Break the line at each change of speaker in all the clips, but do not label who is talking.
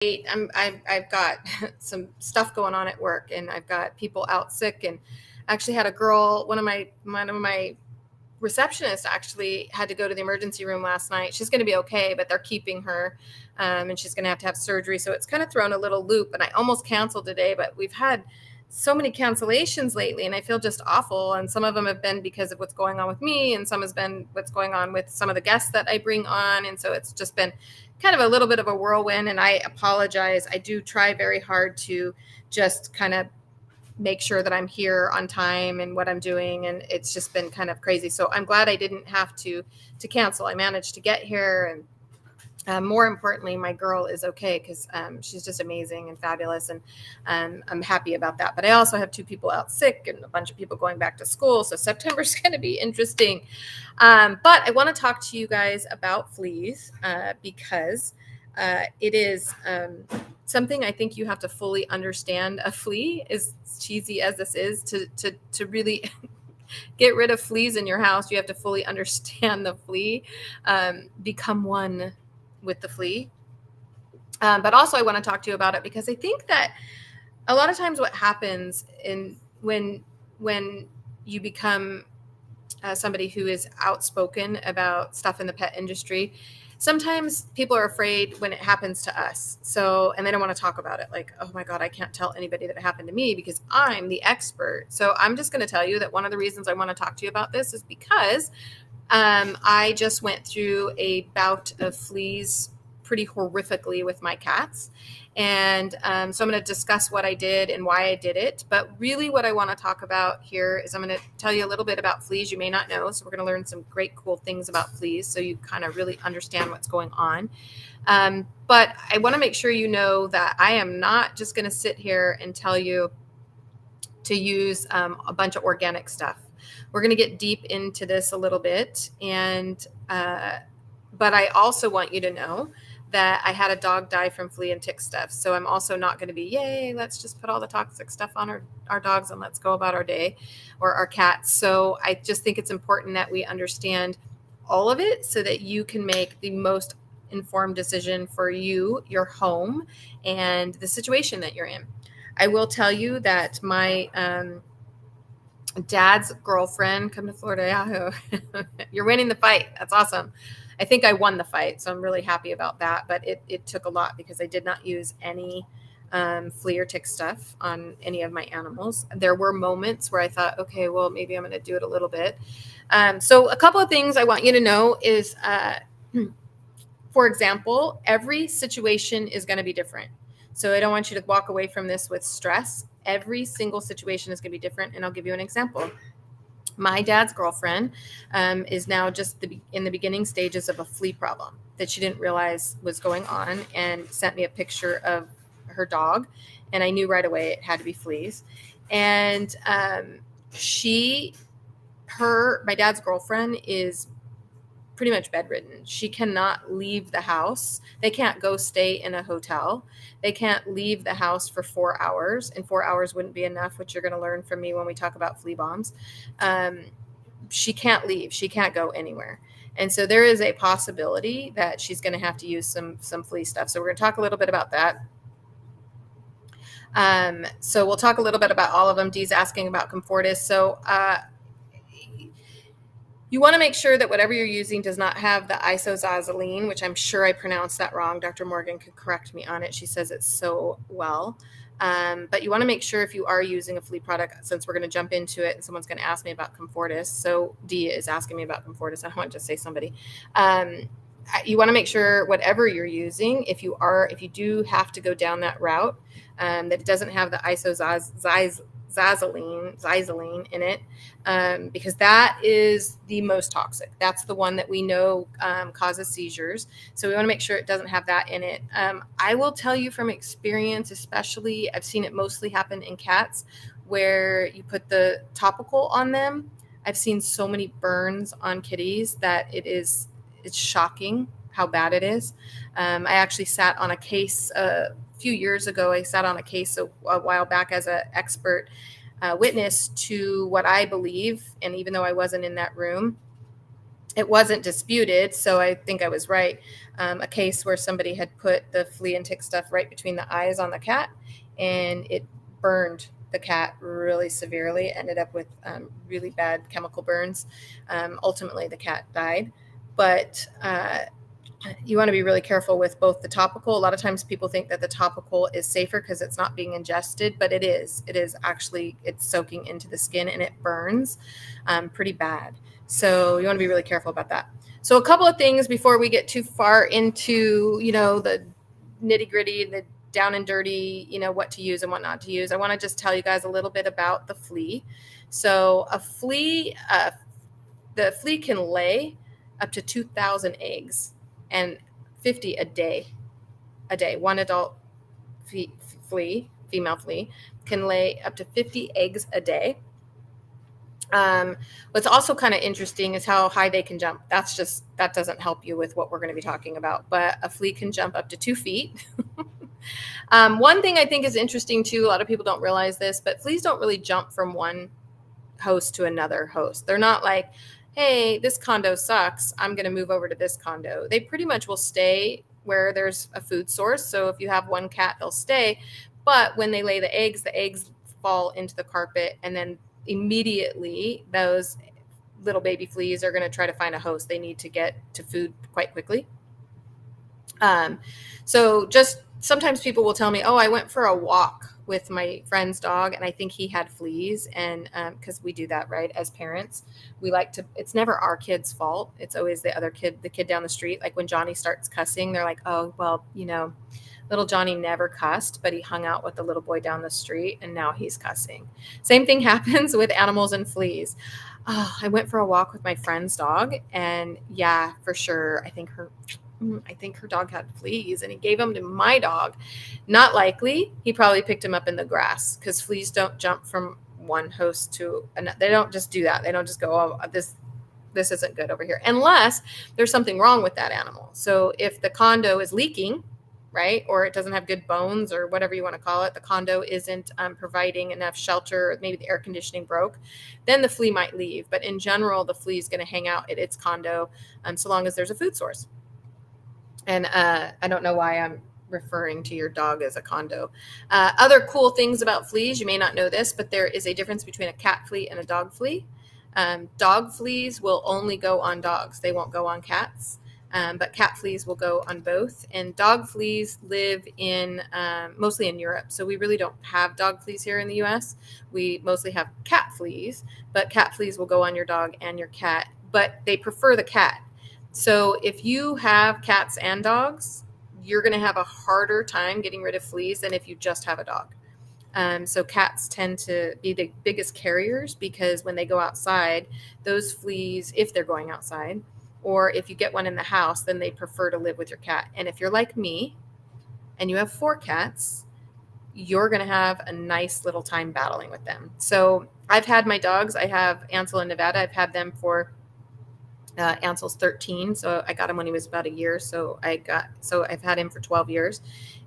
I've got some stuff going on at work, and I've got people out sick. And I actually had a girl, one of my receptionists actually had to go to the emergency room last night. She's going to be okay, but they're keeping her, and she's going to have surgery. So it's kind of thrown a little loop. And I almost canceled today, but we've had so many cancellations lately, and I feel just awful. And some of them have been because of what's going on with me, and some has been what's going on with some of the guests that I bring on. And so it's just been kind of a little bit of a whirlwind, and I apologize. I do try very hard to just kind of make sure that I'm here on time and what I'm doing, and it's just been kind of crazy. So I'm glad I didn't have to cancel. I managed to get here, and more importantly, my girl is okay, because she's just amazing and fabulous, and I'm happy about that. But I also have 2 people out sick and a bunch of people going back to school, so September's going to be interesting. But I want to talk to you guys about fleas, because it is something I think you have to fully understand. A flea, as cheesy as this is, to really get rid of fleas in your house, you have to fully understand the flea, become one with the flea. But also I want to talk to you about it, because I think that a lot of times what happens when you become somebody who is outspoken about stuff in the pet industry, sometimes people are afraid when it happens to us. So, and they don't want to talk about it. Like, oh my God, I can't tell anybody that it happened to me because I'm the expert. So I'm just going to tell you that one of the reasons I want to talk to you about this is because I just went through a bout of fleas pretty horrifically with my cats. And so I'm going to discuss what I did and why I did it. But really what I want to talk about here is I'm going to tell you a little bit about fleas you may not know. So we're going to learn some great, cool things about fleas so you kind of really understand what's going on. But I want to make sure you know that I am not just going to sit here and tell you to use a bunch of organic stuff. We're going to get deep into this a little bit. And but I also want you to know that I had a dog die from flea and tick stuff. So I'm also not going to be, yay, let's just put all the toxic stuff on our dogs and let's go about our day, or our cats. So I just think it's important that we understand all of it so that you can make the most informed decision for you, your home, and the situation that you're in. I will tell you that my dad's girlfriend, come to Florida, Yahoo. You're winning the fight. That's awesome. I think I won the fight, so I'm really happy about that. But it took a lot, because I did not use any flea or tick stuff on any of my animals. There were moments where I thought, okay, well, maybe I'm going to do it a little bit. So a couple of things I want you to know is, for example, every situation is going to be different. So I don't want you to walk away from this with stress. Every single situation is going to be different. And I'll give you an example. My dad's girlfriend is now just in the beginning stages of a flea problem that she didn't realize was going on, and sent me a picture of her dog. And I knew right away it had to be fleas. And my dad's girlfriend is pretty much bedridden. She cannot leave the house. They can't go stay in a hotel. They can't leave the house for 4 hours, and 4 hours wouldn't be enough, which you're going to learn from me when we talk about flea bombs. She can't leave. She can't go anywhere. And so there is a possibility that she's going to have to use some flea stuff. So we're going to talk a little bit about that. So we'll talk a little bit about all of them. Dee's asking about Comfortis. So you want to make sure that whatever you're using does not have the isoxazoline, which I'm sure I pronounced that wrong. Dr. Morgan could correct me on it. She says it so well. But you want to make sure, if you are using a flea product, since we're going to jump into it and someone's going to ask me about Comfortis. So Dee is asking me about Comfortis. I don't want to just say somebody. You want to make sure whatever you're using, if you do have to go down that route, that it doesn't have the isoxazoline in it, because that is the most toxic. That's the one that we know causes seizures. So we want to make sure it doesn't have that in it. I will tell you from experience, especially, I've seen it mostly happen in cats, where you put the topical on them. I've seen so many burns on kitties that it's shocking how bad it is. I actually sat on a case a few years ago. I sat on a case a while back as an expert witness to what I believe, and even though I wasn't in that room, It wasn't disputed, so I think I was right. A case where somebody had put the flea and tick stuff right between the eyes on the cat, and it burned the cat really severely, ended up with really bad chemical burns. Ultimately, the cat died. But you want to be really careful with both the topical. A lot of times people think that the topical is safer because it's not being ingested, but it is. It is actually, it's soaking into the skin and it burns pretty bad. So you want to be really careful about that. So a couple of things before we get too far into, the nitty gritty, the down and dirty, what to use and what not to use. I want to just tell you guys a little bit about the flea. So the flea can lay up to 2,000 eggs and 50 a day. One adult flea, female flea, can lay up to 50 eggs a day. What's also kind of interesting is how high they can jump. That doesn't help you with what we're going to be talking about, but a flea can jump up to 2 feet. One thing I think is interesting too, a lot of people don't realize this, but fleas don't really jump from one host to another host. They're not like, hey, this condo sucks, I'm going to move over to this condo. They pretty much will stay where there's a food source. So if you have one cat, they'll stay. But when they lay the eggs fall into the carpet, and then immediately those little baby fleas are going to try to find a host. They need to get to food quite quickly. So just sometimes people will tell me, oh, I went for a walk with my friend's dog and I think he had fleas. And because we do that, right? As parents, we like to, it's never our kid's fault. It's always the other kid, the kid down the street. Like when Johnny starts cussing, they're like, oh, well, little Johnny never cussed, but he hung out with the little boy down the street and now he's cussing. Same thing happens with animals and fleas. Oh, I went for a walk with my friend's dog and yeah, for sure. I think her dog had fleas and he gave them to my dog. Not likely. He probably picked them up in the grass because fleas don't jump from one host to another. They don't just do that. They don't just go, oh, this isn't good over here, unless there's something wrong with that animal. So if the condo is leaking, right, or it doesn't have good bones or whatever you want to call it, the condo isn't providing enough shelter, maybe the air conditioning broke, then the flea might leave. But in general, the flea is going to hang out at its condo so long as there's a food source. And I don't know why I'm referring to your dog as a condo. Other cool things about fleas, you may not know this, but there is a difference between a cat flea and a dog flea. Dog fleas will only go on dogs. They won't go on cats. But cat fleas will go on both. And dog fleas live in mostly in Europe. So we really don't have dog fleas here in the US. We mostly have cat fleas, but cat fleas will go on your dog and your cat, but they prefer the cat. So if you have cats and dogs, you're going to have a harder time getting rid of fleas than if you just have a dog. So cats tend to be the biggest carriers because when they go outside, those fleas, if they're going outside, or if you get one in the house, then they prefer to live with your cat. And if you're like me and you have 4 cats, you're going to have a nice little time battling with them. So I've had my dogs. I have Ansel and Nevada. I've had them for Ansel's 13. So I got him when he was about a year. So I've had him for 12 years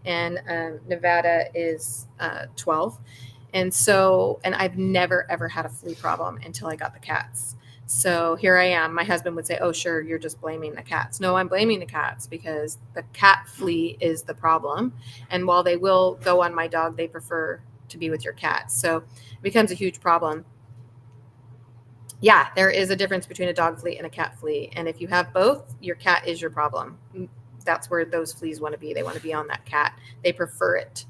and Nevada is 12. And I've never, ever had a flea problem until I got the cats. So here I am. My husband would say, oh, sure, you're just blaming the cats. No, I'm blaming the cats because the cat flea is the problem. And while they will go on my dog, they prefer to be with your cat. So it becomes a huge problem. Yeah, there is a difference between a dog flea and a cat flea. And if you have both, your cat is your problem. That's where those fleas want to be. They want to be on that cat. They prefer it.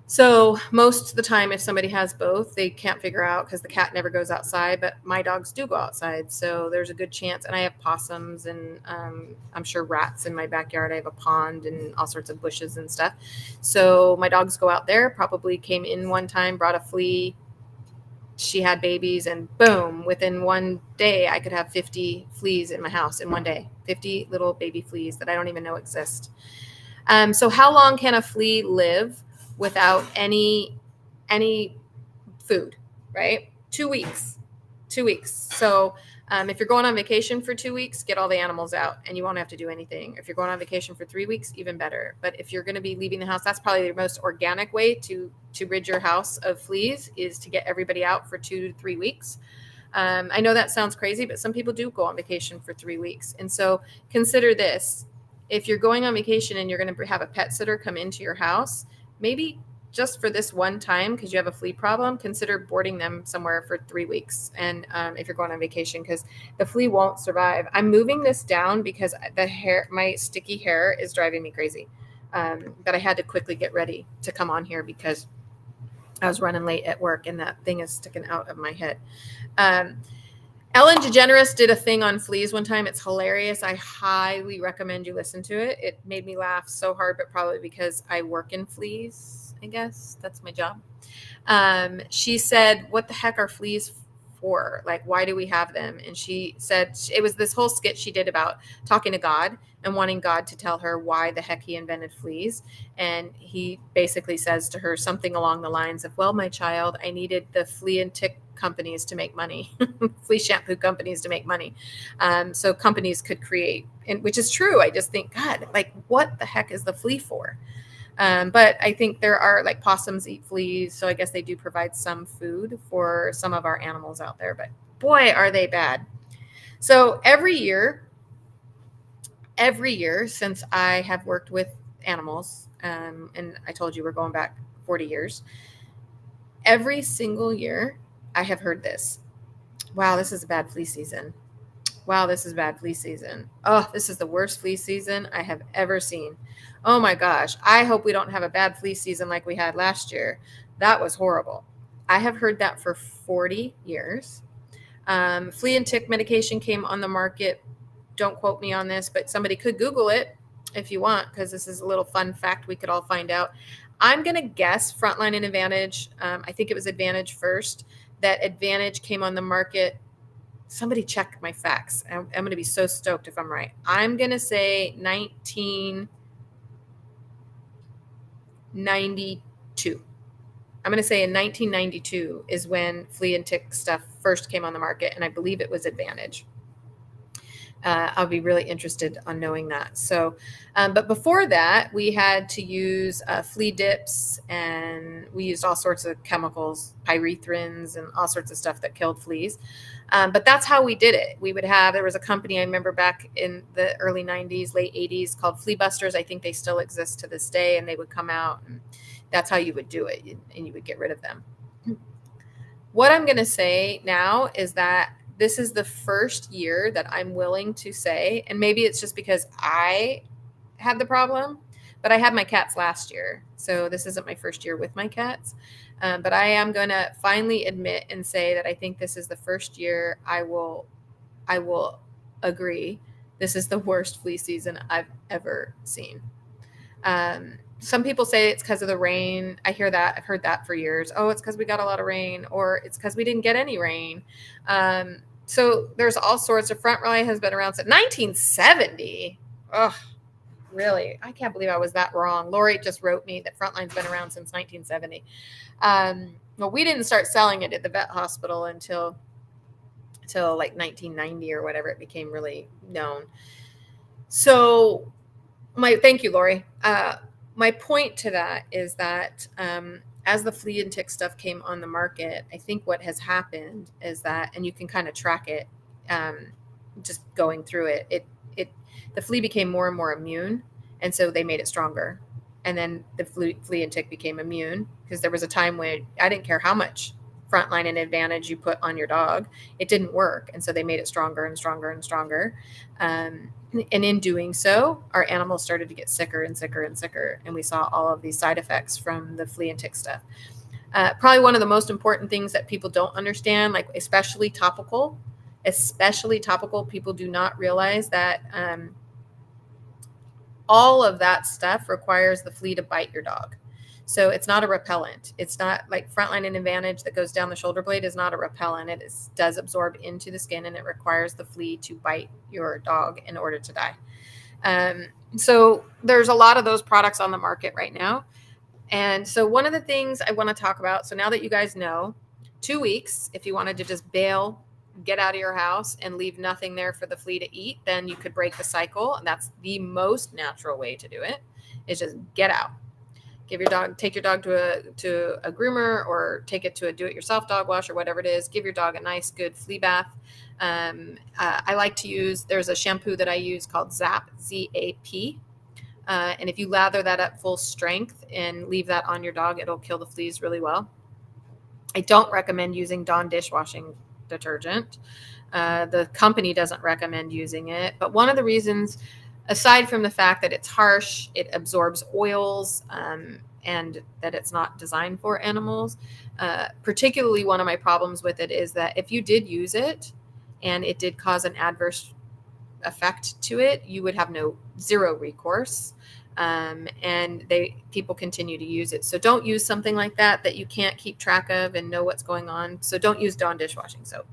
So most of the time, if somebody has both, they can't figure out because the cat never goes outside, but my dogs do go outside. So there's a good chance. And I have possums and I'm sure rats in my backyard. I have a pond and all sorts of bushes and stuff. So my dogs go out there, probably came in one time, brought a flea. She had babies and boom, within one day, I could have 50 fleas in my house in one day, 50 little baby fleas that I don't even know exist. So how long can a flea live without any food, right? 2 weeks. So if you're going on vacation for 2 weeks, get all the animals out and you won't have to do anything. If you're going on vacation for 3 weeks, even better. But if you're going to be leaving the house, that's probably the most organic way to rid your house of fleas is to get everybody out for 2 to 3 weeks. I know that sounds crazy, but some people do go on vacation for 3 weeks. And so consider this. If you're going on vacation and you're going to have a pet sitter come into your house, maybe just for this one time, because you have a flea problem, consider boarding them somewhere for 3 weeks. And if you're going on vacation, because the flea won't survive. I'm moving this down because my sticky hair is driving me crazy. But I had to quickly get ready to come on here because I was running late at work and that thing is sticking out of my head. Ellen DeGeneres did a thing on fleas one time. It's hilarious. I highly recommend you listen to it. It made me laugh so hard, but probably because I work in fleas, I guess. That's my job. She said, what the heck are fleas for? Like, why do we have them? And she said, it was this whole skit she did about talking to God and wanting God to tell her why the heck he invented fleas. And he basically says to her something along the lines of, well, my child, I needed the flea and tick companies to make money, flea shampoo companies to make money. So companies could create, and which is true. I just think, God, like, what the heck is the flea for? But I think there are, like, possums eat fleas. So I guess they do provide some food for some of our animals out there, but boy, are they bad. So every year since I have worked with animals, and I told you we're going back 40 years, every single year I have heard this. Wow, this is a bad flea season. Wow, this is bad flea season. Oh, this is the worst flea season I have ever seen. Oh my gosh, I hope we don't have a bad flea season like we had last year. That was horrible. I have heard that for 40 years. Flea and tick medication came on the market. Don't quote me on this, but somebody could Google it if you want, because this is a little fun fact we could all find out. I'm going to guess Frontline and Advantage. I think it was Advantage first. That Advantage came on the market. Somebody check my facts. I'm going to be so stoked if I'm right. I'm going to say 1992. I'm going to say in 1992 is when flea and tick stuff first came on the market, and I believe it was Advantage. I'll be really interested on knowing that. So, but before that, we had to use flea dips, and we used all sorts of chemicals, pyrethrins, and all sorts of stuff that killed fleas. But that's how we did it. There was a company I remember back in the early 90s, late 80s called Flea Busters. I think they still exist to this day, and they would come out, and that's how you would do it, and you would get rid of them. What I'm going to say now is that this is the first year that I'm willing to say, and maybe it's just because I had the problem, but I had my cats last year. So this isn't my first year with my cats. But I am going to finally admit and say that I think this is the first year I will agree this is the worst flea season I've ever seen. Some people say it's because of the rain. I hear that. I've heard that for years. Oh, it's because we got a lot of rain, or it's because we didn't get any rain. So there's all sorts of. Frontline has been around since 1970. Oh, really? I can't believe I was that wrong. Lori just wrote me that Frontline's been around since 1970. Well, we didn't start selling it at the vet hospital until like 1990 or whatever. It became really known. So thank you, Lori. My point to that is that as the flea and tick stuff came on the market, I think what has happened is that, and you can kind of track it, just going through it, the flea became more and more immune, and so they made it stronger. And then the flea and tick became immune, because there was a time when I didn't care how much Frontline and Advantage you put on your dog, it didn't work, and so they made it stronger and stronger and stronger. And in doing so, our animals started to get sicker and sicker and sicker, and we saw all of these side effects from the flea and tick stuff. Probably one of the most important things that people don't understand, like especially topical, people do not realize that all of that stuff requires the flea to bite your dog. So it's not a repellent. It's not like Frontline and Advantage that goes down the shoulder blade is not a repellent. It does absorb into the skin, and it requires the flea to bite your dog in order to die. So there's a lot of those products on the market right now. And so one of the things I want to talk about, so now that you guys know, 2 weeks, if you wanted to just bail, get out of your house and leave nothing there for the flea to eat, then you could break the cycle. And that's the most natural way to do it, is just get out. Take your dog to a groomer, or take it to a do-it-yourself dog wash or whatever it is. Give your dog a nice, good flea bath. I like to use, there's a shampoo that I use called Zap, Z-A-P. And if you lather that at full strength and leave that on your dog, it'll kill the fleas really well. I don't recommend using Dawn dishwashing detergent. The company doesn't recommend using it. But one of the reasons, aside from the fact that it's harsh, it absorbs oils, and that it's not designed for animals, particularly one of my problems with it is that if you did use it and it did cause an adverse effect to it, you would have zero recourse. And people continue to use it. So don't use something like that you can't keep track of and know what's going on. So don't use Dawn dishwashing soap.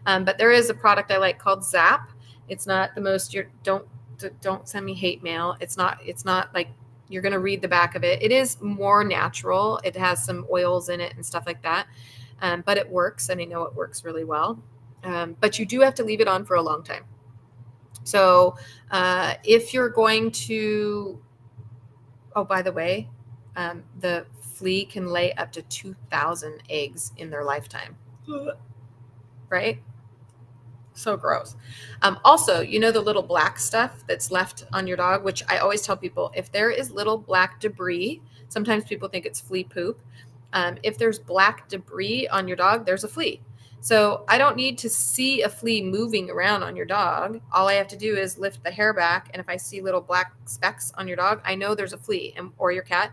But there is a product I like called Zap. It's not the most, don't send me hate mail. It's not like you're going to read the back of it. It is more natural. It has some oils in it and stuff like that. But it works, and I know it works really well. But you do have to leave it on for a long time. So if you're going to, oh, by the way, the flea can lay up to 2,000 eggs in their lifetime. Right? So gross. Also, the little black stuff that's left on your dog, which I always tell people, if there is little black debris, sometimes people think it's flea poop. If there's black debris on your dog, there's a flea. So I don't need to see a flea moving around on your dog. All I have to do is lift the hair back. And if I see little black specks on your dog, I know there's a flea, or your cat.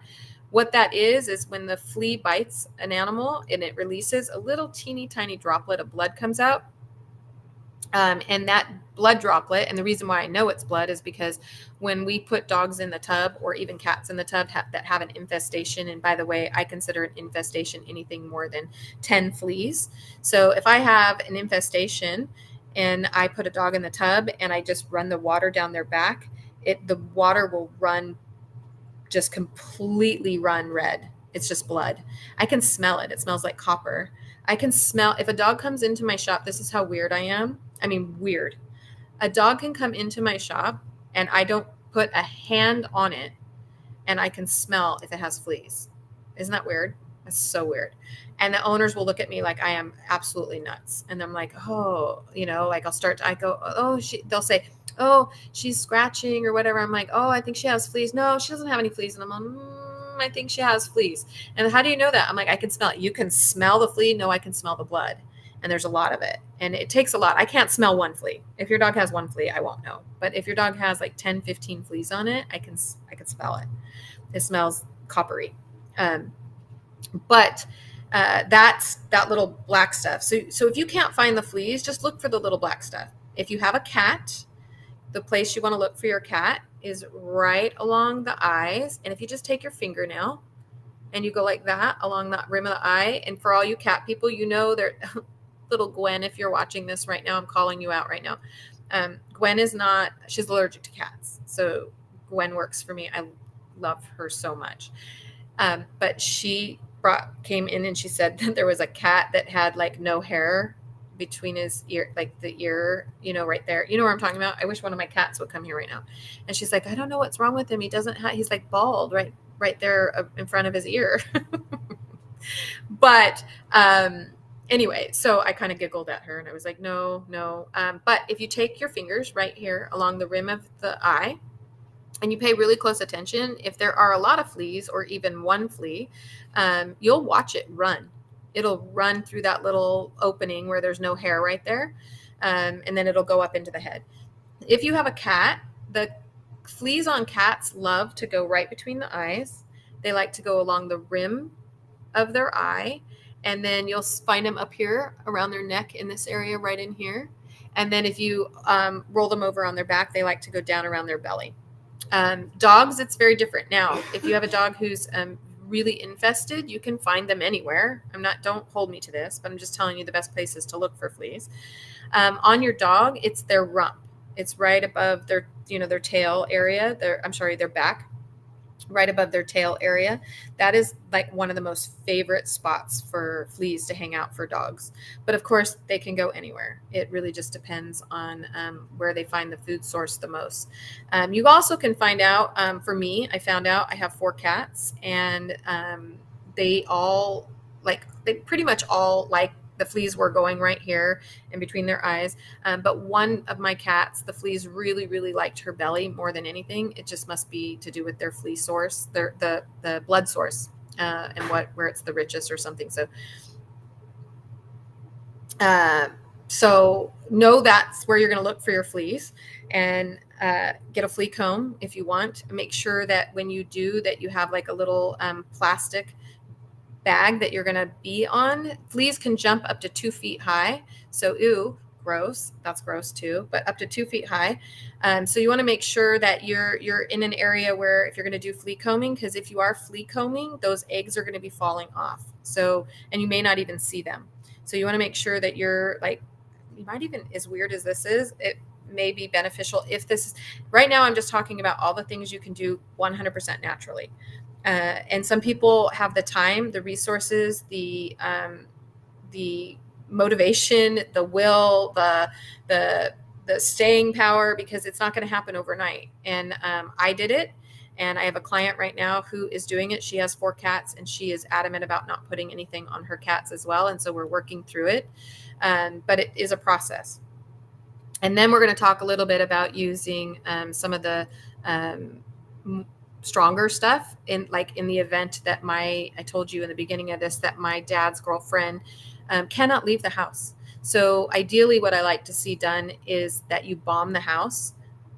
What that is when the flea bites an animal and it releases a little teeny tiny droplet of blood comes out. And that blood droplet, and the reason why I know it's blood is because when we put dogs in the tub, or even cats in the tub that have an infestation, and by the way, I consider an infestation anything more than 10 fleas. So if I have an infestation and I put a dog in the tub and I just run the water down their back, the water will just completely run red. It's just blood. I can smell it. It smells like copper. I can smell, if a dog comes into my shop, this is how weird I am. I mean, weird. A dog can come into my shop and I don't put a hand on it and I can smell if it has fleas. Isn't that weird? That's so weird. And the owners will look at me like I am absolutely nuts. And I'm like, oh, like they'll say, oh, she's scratching or whatever. I'm like, oh, I think she has fleas. No, she doesn't have any fleas. And I'm like, I think she has fleas. And how do you know that? I'm like, I can smell it. You can smell the flea? No, I can smell the blood. And there's a lot of it. And it takes a lot. I can't smell one flea. If your dog has one flea, I won't know. But if your dog has like 10, 15 fleas on it, I can smell it. It smells coppery. But that's that little black stuff. So if you can't find the fleas, just look for the little black stuff. If you have a cat, the place you want to look for your cat is right along the eyes. And if you just take your fingernail and you go like that along that rim of the eye, and for all you cat people, they're little Gwen, if you're watching this right now, I'm calling you out right now. Gwen she's allergic to cats. So Gwen works for me. I love her so much. But she came in and she said that there was a cat that had like no hair between his ear, like the ear, right there. You know what I'm talking about? I wish one of my cats would come here right now. And she's like, I don't know what's wrong with him. He's like bald right there in front of his ear. But, anyway, so I kind of giggled at her and I was like, no. But if you take your fingers right here along the rim of the eye and you pay really close attention, if there are a lot of fleas or even one flea, you'll watch it run. It'll run through that little opening where there's no hair right there. And then it'll go up into the head. If you have a cat, the fleas on cats love to go right between the eyes. They like to go along the rim of their eye. And then you'll find them up here around their neck in this area right in here. And then if you roll them over on their back, they like to go down around their belly. Dogs, it's very different. Now, if you have a dog who's really infested, you can find them anywhere. Don't hold me to this, but I'm just telling you the best places to look for fleas. On your dog, it's their rump. It's right above their tail area, their back. right above their tail area. That is like one of the most favorite spots for fleas to hang out for dogs. But of course, they can go anywhere. It really just depends on where they find the food source the most. You also can find out, for me, I found out I have 4 cats, and they all they pretty much all like the fleas were going right here in between their eyes. But one of my cats, the fleas really, really liked her belly more than anything. It just must be to do with their flea source, the blood source, and where it's the richest or something. Uh, so know that's where you're going to look for your fleas, and get a flea comb if you want. Make sure that when you do that, you have like a little plastic bag that you're going to be on. Fleas can jump up to 2 feet high. So, ew, gross. That's gross too, but up to 2 feet high. So you want to make sure that you're in an area where if you're going to do flea combing, because if you are flea combing, those eggs are going to be falling off. So, and you may not even see them. So you want to make sure that you're you might even, as weird as this is, it may be beneficial if this, right now I'm just talking about all the things you can do 100% naturally. And some people have the time, the resources, the motivation, the will, the staying power, because it's not going to happen overnight. And I did it, and I have a client right now who is doing it. She has 4 cats, and she is adamant about not putting anything on her cats as well. And so we're working through it, but it is a process. And then we're going to talk a little bit about using some of the stronger stuff in the event that I told you in the beginning of this, that my dad's girlfriend cannot leave the house. So ideally what I like to see done is that you bomb the house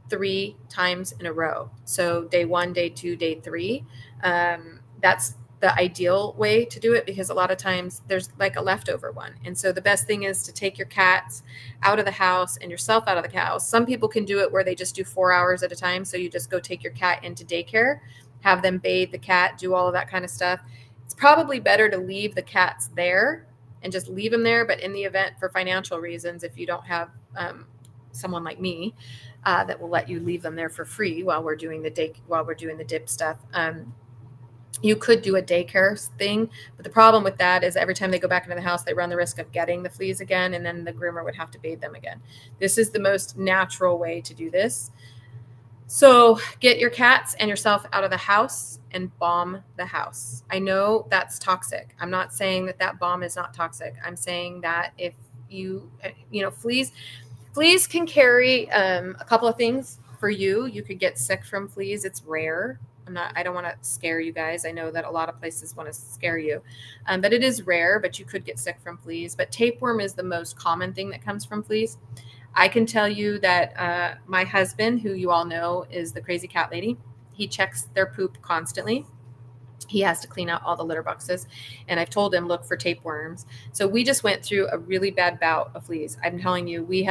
3 times in a row. So day 1, day 2, day 3. That's the ideal way to do it, because a lot of times there's like a leftover one. And so the best thing is to take your cats out of the house and yourself out of the house. Some people can do it where they just do 4 hours at a time. So you just go take your cat into daycare, have them bathe the cat, do all of that kind of stuff. It's probably better to leave the cats there and just leave them there. But in the event, for financial reasons, if you don't have someone like me that will let you leave them there for free while we're doing the dip stuff, you could do a daycare thing. But the problem with that is every time they go back into the house, they run the risk of getting the fleas again, and then the groomer would have to bathe them again. This is the most natural way to do this. So get your cats and yourself out of the house and bomb the house. I know that's toxic. I'm not saying that bomb is not toxic. I'm saying that if fleas can carry a couple of things for you. You could get sick from fleas. It's rare. I don't want to scare you guys. I know that a lot of places want to scare you, but it is rare, but you could get sick from fleas. But tapeworm is the most common thing that comes from fleas. I can tell you that my husband, who you all know is the crazy cat lady, he checks their poop constantly. He has to clean out all the litter boxes, and I've told him, look for tapeworms. So we just went through a really bad bout of fleas. I'm telling you, we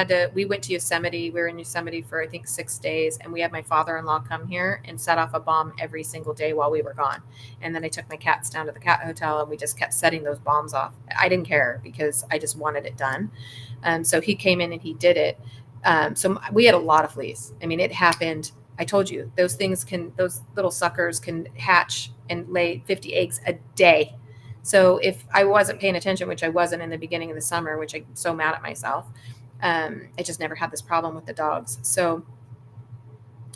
went to Yosemite. We were in Yosemite for, I think, 6 days, and we had my father-in-law come here and set off a bomb every single day while we were gone. And then I took my cats down to the cat hotel, and we just kept setting those bombs off. I didn't care because I just wanted it done. So he came in and he did it. So we had a lot of fleas. I mean, it happened. I told you, those little suckers can hatch and lay 50 eggs a day. So if I wasn't paying attention, which I wasn't in the beginning of the summer, which I'm so mad at myself, I just never had this problem with the dogs. So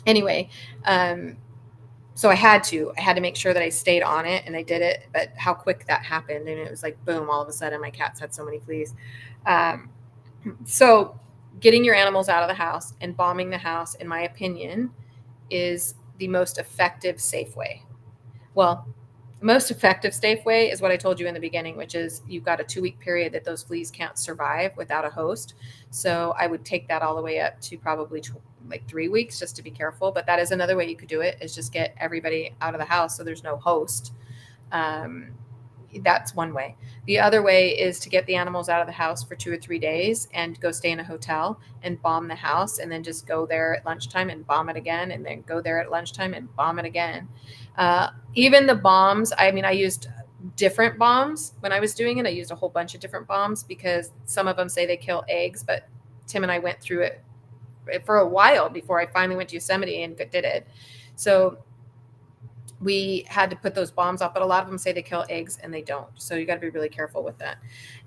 anyway, so I had to make sure that I stayed on it, and I did it. But how quick that happened, and it was like, boom, all of a sudden my cats had so many fleas. So getting your animals out of the house and bombing the house, in my opinion, is the most effective, safe way. Well, the most effective, safe way is what I told you in the beginning, which is you've got a 2-week period that those fleas can't survive without a host. So I would take that all the way up to probably 3 weeks, just to be careful. But that is another way you could do it, is just get everybody out of the house so there's no host. That's one way. The other way is to get the animals out of the house for 2 or 3 days and go stay in a hotel and bomb the house, and then just go there at lunchtime and bomb it again, and then go there at lunchtime and bomb it again. Even the bombs, I mean, I used different bombs when I was doing it. I used a whole bunch of different bombs because some of them say they kill eggs, but Tim and I went through it for a while before I finally went to Yosemite and did it. So we had to put those bombs off, but a lot of them say they kill eggs and they don't. So you got to be really careful with that.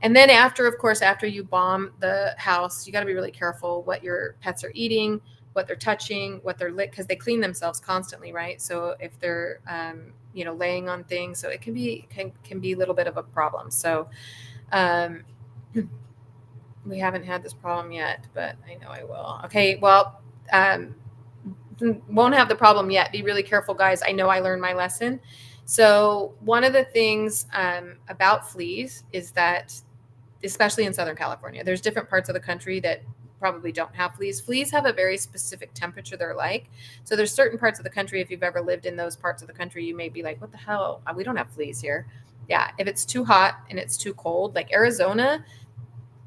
And then after, of course, after you bomb the house, you got to be really careful what your pets are eating, what they're touching, what they're lit, because they clean themselves constantly, right? So if they're, laying on things, so it can be a little bit of a problem. So um, we haven't had this problem yet, but I know I will. Okay, well, um, won't have the problem yet. Be really careful, guys. I know I learned my lesson. So one of the things about fleas is that, especially in Southern California, there's different parts of the country that probably don't have fleas. Fleas have a very specific temperature they're like. So there's certain parts of the country, if you've ever lived in those parts of the country, you may be like, what the hell? We don't have fleas here. Yeah, if it's too hot and it's too cold, like Arizona,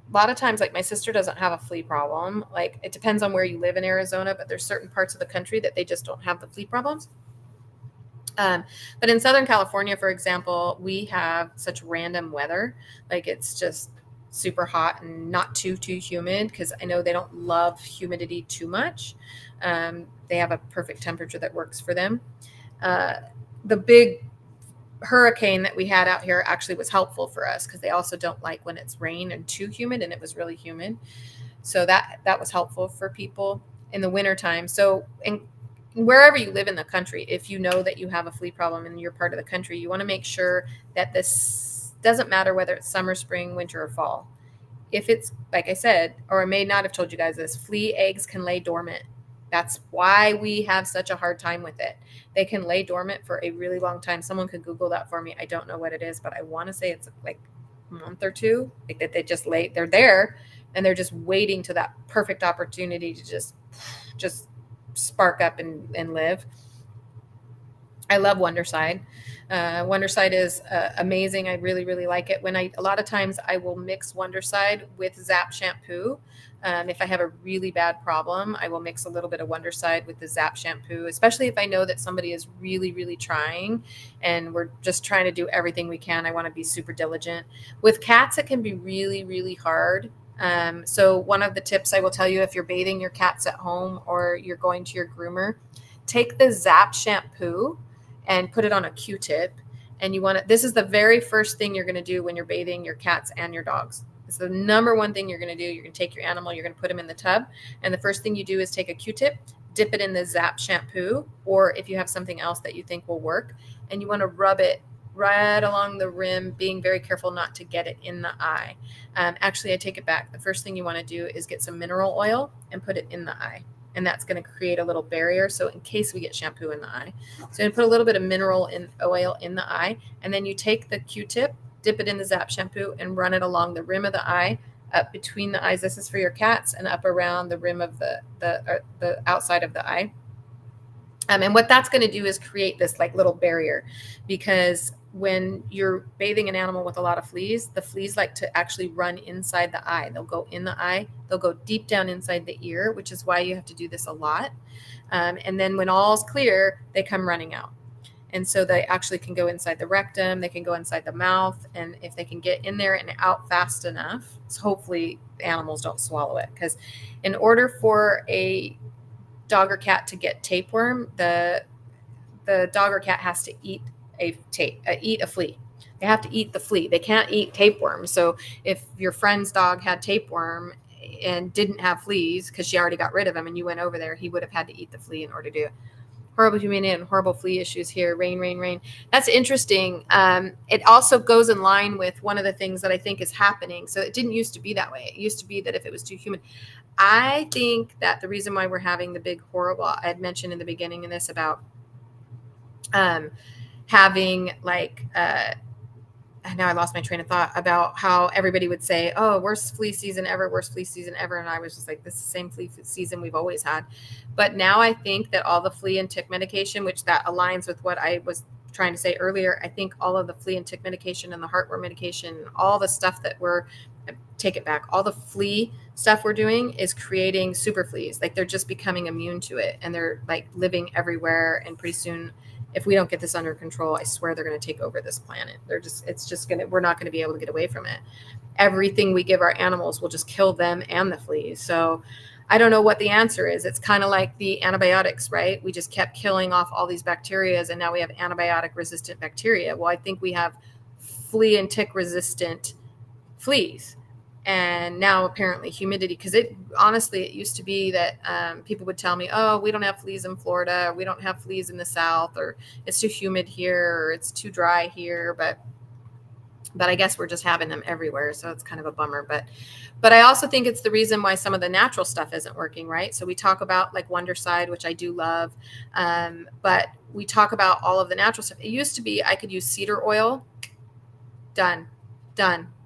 a lot of times, like my sister doesn't have a flea problem. Like it depends on where you live in Arizona, but there's certain parts of the country that they just don't have the flea problems. But in Southern California, for example, we have such random weather. Like it's just super hot and not too humid, because I know they don't love humidity too much. They have a perfect temperature that works for them. The big hurricane that we had out here actually was helpful for us, because they also don't like when it's rain and too humid, and it was really humid. So that was helpful for people in the wintertime. So and wherever you live in the country, if you know that you have a flea problem in your part of the country, you want to make sure that this doesn't matter whether it's summer, spring, winter, or fall. If it's, like I said, or I may not have told you guys this, flea eggs can lay dormant. That's why we have such a hard time with it. They can lay dormant for a really long time. Someone could Google that for me. I don't know what it is, but I want to say it's like a month or two, like that they're there and they're just waiting to that perfect opportunity to just spark up and live. I love Wonderside. Wonderside is amazing. I really, really like it. A lot of times I will mix Wonderside with Zap shampoo. If I have a really bad problem, I will mix a little bit of Wonderside with the Zap shampoo, especially if I know that somebody is really, really trying and we're just trying to do everything we can. I want to be super diligent. With cats, it can be really, really hard. So one of the tips I will tell you, if you're bathing your cats at home or you're going to your groomer, take the Zap shampoo and put it on a Q-tip. And this is the very first thing you're going to do when you're bathing your cats and your dogs. It's the number one thing you're going to do. You're going to take your animal, you're going to put him in the tub. And the first thing you do is take a Q-tip, dip it in the Zap shampoo, or if you have something else that you think will work, and you want to rub it right along the rim, being very careful not to get it in the eye. Actually, I take it back. The first thing you want to do is get some mineral oil and put it in the eye. And that's going to create a little barrier. So in case we get shampoo in the eye, so you put a little bit of mineral oil in the eye, and then you take the Q-tip, dip it in the Zap shampoo, and run it along the rim of the eye, up between the eyes. This is for your cats, and up around the rim of the outside of the eye. And what that's going to do is create this like little barrier, because when you're bathing an animal with a lot of fleas, the fleas like to actually run inside the eye. They'll go in the eye. They'll go deep down inside the ear, which is why you have to do this a lot. And then when all's clear, they come running out. And so they actually can go inside the rectum. They can go inside the mouth. And if they can get in there and out fast enough, so hopefully the animals don't swallow it. Because in order for a dog or cat to get tapeworm, the dog or cat has to eat a flea. They have to eat the flea. They can't eat tapeworm. So if your friend's dog had tapeworm and didn't have fleas because she already got rid of them and you went over there, he would have had to eat the flea in order to do it. Horrible humidity and horrible flea issues here. Rain. That's interesting. It also goes in line with one of the things that I think is happening. So it didn't used to be that way. It used to be that if it was too humid, I think that the reason why we're having the big horrible, I had mentioned in the beginning in this about having like, now I lost my train of thought about how everybody would say, oh, worst flea season ever. And I was just like, this is the same flea season we've always had. But now I think that all the flea and tick medication, which that aligns with what I was trying to say earlier, I think all of the flea and tick medication and the heartworm medication, all the stuff that take it back, all the flea stuff we're doing is creating super fleas. Like they're just becoming immune to it and they're like living everywhere. And pretty soon, if we don't get this under control, I swear they're going to take over this planet. We're not going to be able to get away from it. Everything we give our animals will just kill them and the fleas. So I don't know what the answer is. It's kind of like the antibiotics, right? We just kept killing off all these bacteria, and now we have antibiotic resistant bacteria. Well, I think we have flea and tick resistant fleas. And now apparently humidity, because it honestly, it used to be that people would tell me, oh, we don't have fleas in Florida, we don't have fleas in the South, or it's too humid here, or it's too dry here. But I guess we're just having them everywhere. So it's kind of a bummer. But I also think it's the reason why some of the natural stuff isn't working, right? So we talk about like Wondercide, which I do love. But we talk about all of the natural stuff. It used to be I could use cedar oil. Done.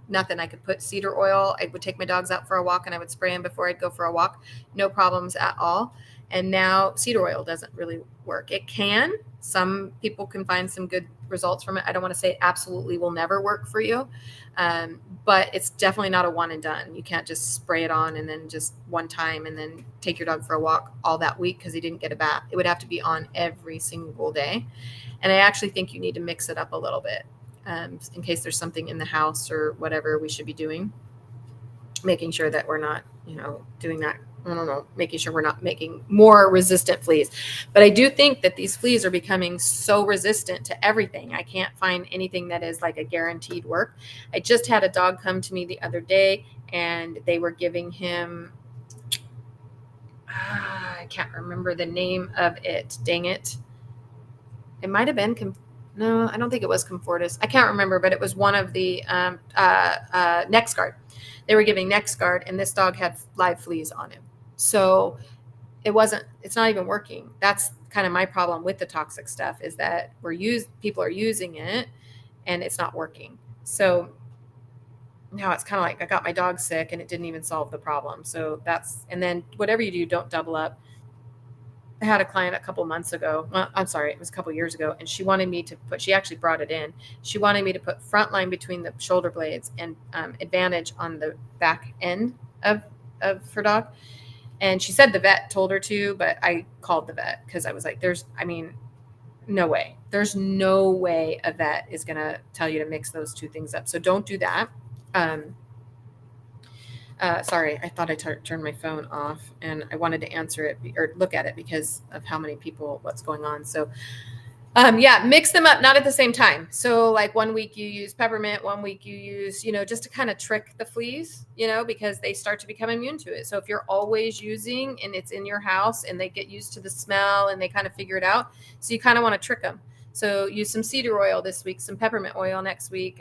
Nothing. I could put cedar oil. I would take my dogs out for a walk and I would spray them before I'd go for a walk. No problems at all. And now cedar oil doesn't really work. It can. Some people can find some good results from it. I don't want to say it absolutely will never work for you, but it's definitely not a one and done. You can't just spray it on and then just one time and then take your dog for a walk all that week because he didn't get a bath. It would have to be on every single day. And I actually think you need to mix it up a little bit in case there's something in the house or whatever we should be doing, making sure that we're not, doing that. I don't know, making sure we're not making more resistant fleas. But I do think that these fleas are becoming so resistant to everything. I can't find anything that is like a guaranteed work. I just had a dog come to me the other day and they were giving him, I can't remember the name of it. Dang it. It might have been, no, I don't think it was Comfortis. I can't remember, but it was one of the NexGard. They were giving NexGard and this dog had live fleas on him. So it's not even working. That's kind of my problem with the toxic stuff is that people are using it and it's not working. So now it's kind of like I got my dog sick and it didn't even solve the problem. So and then whatever you do, don't double up. I had a client a couple months ago. Well, I'm sorry, it was a couple years ago. And she wanted me to she actually brought it in. She wanted me to put Frontline between the shoulder blades and Advantage on the back end of her dog. And she said the vet told her to, but I called the vet because I was like, no way. There's no way a vet is going to tell you to mix those two things up. So don't do that. Sorry, I thought I turned my phone off and I wanted to answer it or look at it because of how many people, what's going on. So mix them up, not at the same time. So like 1 week you use peppermint, 1 week you use, just to kind of trick the fleas, because they start to become immune to it. So if you're always using and it's in your house and they get used to the smell and they kind of figure it out. So you kind of want to trick them. So use some cedar oil this week, some peppermint oil next week.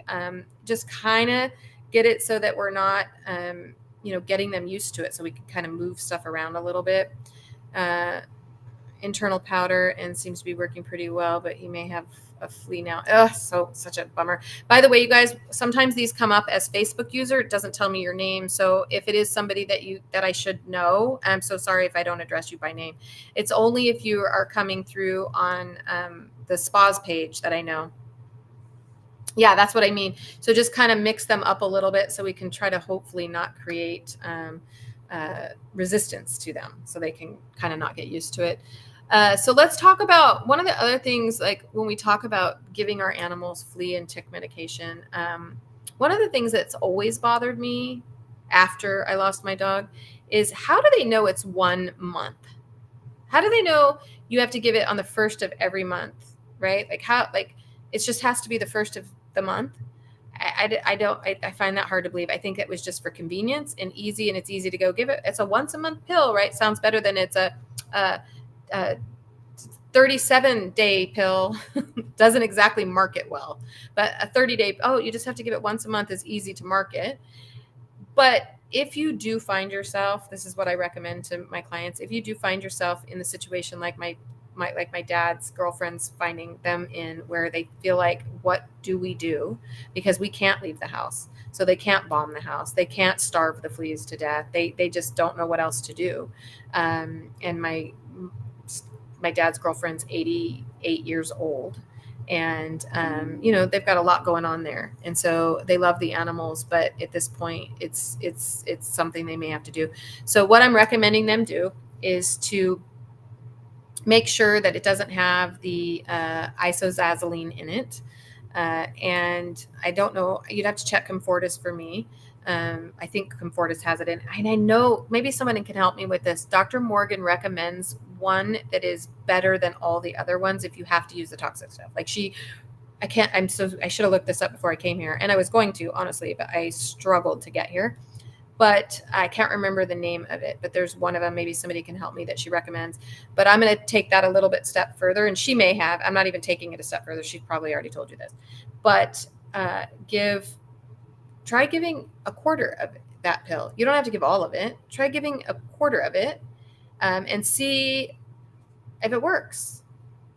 Just kind of get it so that we're not, getting them used to it. So we can kind of move stuff around a little bit. Internal powder and seems to be working pretty well, but he may have a flea now. Such a bummer. By the way, you guys, sometimes these come up as Facebook user. It doesn't tell me your name. So if it is somebody that I should know, I'm so sorry if I don't address you by name. It's only if you are coming through on the Spaws page that I know. Yeah, that's what I mean. So just kind of mix them up a little bit so we can try to hopefully not create resistance to them so they can kind of not get used to it. So let's talk about one of the other things, like when we talk about giving our animals flea and tick medication. One of the things that's always bothered me after I lost my dog is how do they know it's 1 month? How do they know you have to give it on the first of every month, right? It just has to be the first of the month. I find that hard to believe. I think it was just for convenience and easy, and it's easy to go give it. It's a once a month pill, right? Sounds better than it's a 37-day pill. Doesn't exactly market well, but a 30-day, you just have to give it once a month is easy to market. But if you do find yourself, this is what I recommend to my clients. If you do find yourself in the situation like my dad's girlfriends finding them in, where they feel like, what do we do? Because we can't leave the house. So they can't bomb the house. They can't starve the fleas to death. They just don't know what else to do. And my dad's girlfriend's 88 years old. And, they've got a lot going on there. And so they love the animals, but at this point it's something they may have to do. So what I'm recommending them do is to make sure that it doesn't have the isozazolene in it. And I don't know, you'd have to check Comfortis for me. I think Comfortis has it in, and I know maybe someone can help me with this. Dr. Morgan recommends one that is better than all the other ones if you have to use the toxic stuff. Like I should have looked this up before I came here, and I was going to, honestly, but I struggled to get here. But I can't remember the name of it, but there's one of them. Maybe somebody can help me that she recommends, but I'm going to take that a little bit step further. And she may have, I'm not even taking it a step further. She's probably already told you this, but try giving a quarter of that pill. You don't have to give all of it. Try giving a quarter of it, and see if it works.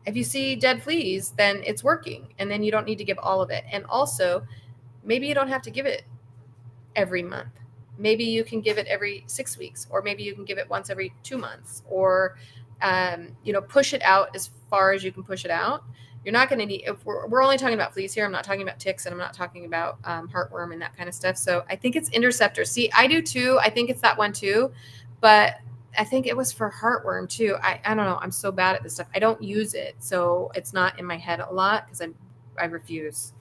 If you see dead fleas, then it's working, and then you don't need to give all of it. And also, maybe you don't have to give it every month. Maybe you can give it every 6 weeks, or maybe you can give it once every 2 months, or push it out as far as you can push it out. You're not going to need, if we're only talking about fleas here, I'm not talking about ticks, and I'm not talking about heartworm and that kind of stuff. So I think it's interceptor. See, I do too. I think it's that one too, but I think it was for heartworm too. I don't know. I'm so bad at this stuff. I don't use it, so it's not in my head a lot because I refuse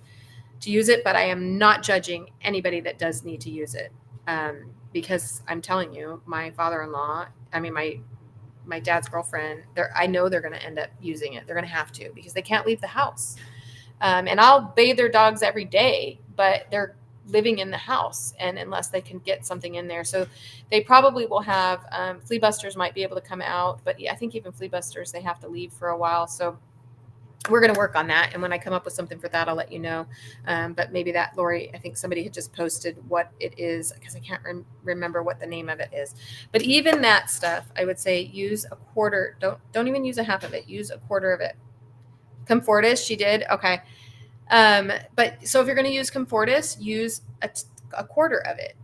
to use it, but I am not judging anybody that does need to use it, because I'm telling you, my father-in-law, my dad's girlfriend, I know they're going to end up using it. They're going to have to, because they can't leave the house. And I'll bathe their dogs every day, but they're living in the house, and unless they can get something in there. So they probably will have, flea busters might be able to come out, but I think even flea busters, they have to leave for a while. So we're going to work on that. And when I come up with something for that, I'll let you know. But maybe that, Lori, I think somebody had just posted what it is, because I can't remember what the name of it is. But even that stuff, I would say use a quarter. Don't even use a half of it. Use a quarter of it. Comfortis, she did. Okay. But so if you're going to use Comfortis, use a quarter of it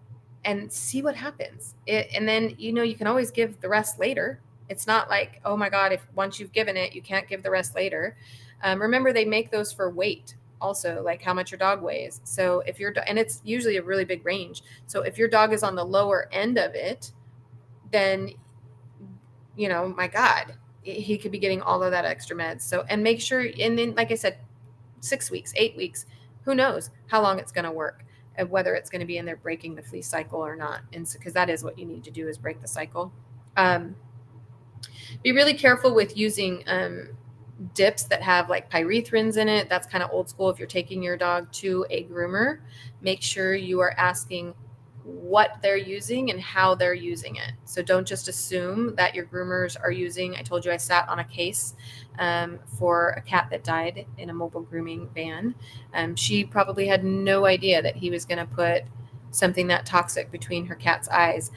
and see what happens. And then, you can always give the rest later. It's not like, oh my God, if once you've given it, you can't give the rest later. Remember, they make those for weight also, like how much your dog weighs. So and it's usually a really big range. So if your dog is on the lower end of it, then, my God, he could be getting all of that extra meds. So, and make sure, and then, like I said, 6 weeks, 8 weeks, who knows how long it's going to work, and whether it's going to be in there breaking the flea cycle or not. And so, because that is what you need to do, is break the cycle. Be really careful with using dips that have like pyrethrins in it. That's kind of old school. If you're taking your dog to a groomer, make sure you are asking what they're using and how they're using it. So don't just assume that your groomers are using. I told you I sat on a case for a cat that died in a mobile grooming van. She probably had no idea that he was going to put something that toxic between her cat's eyes.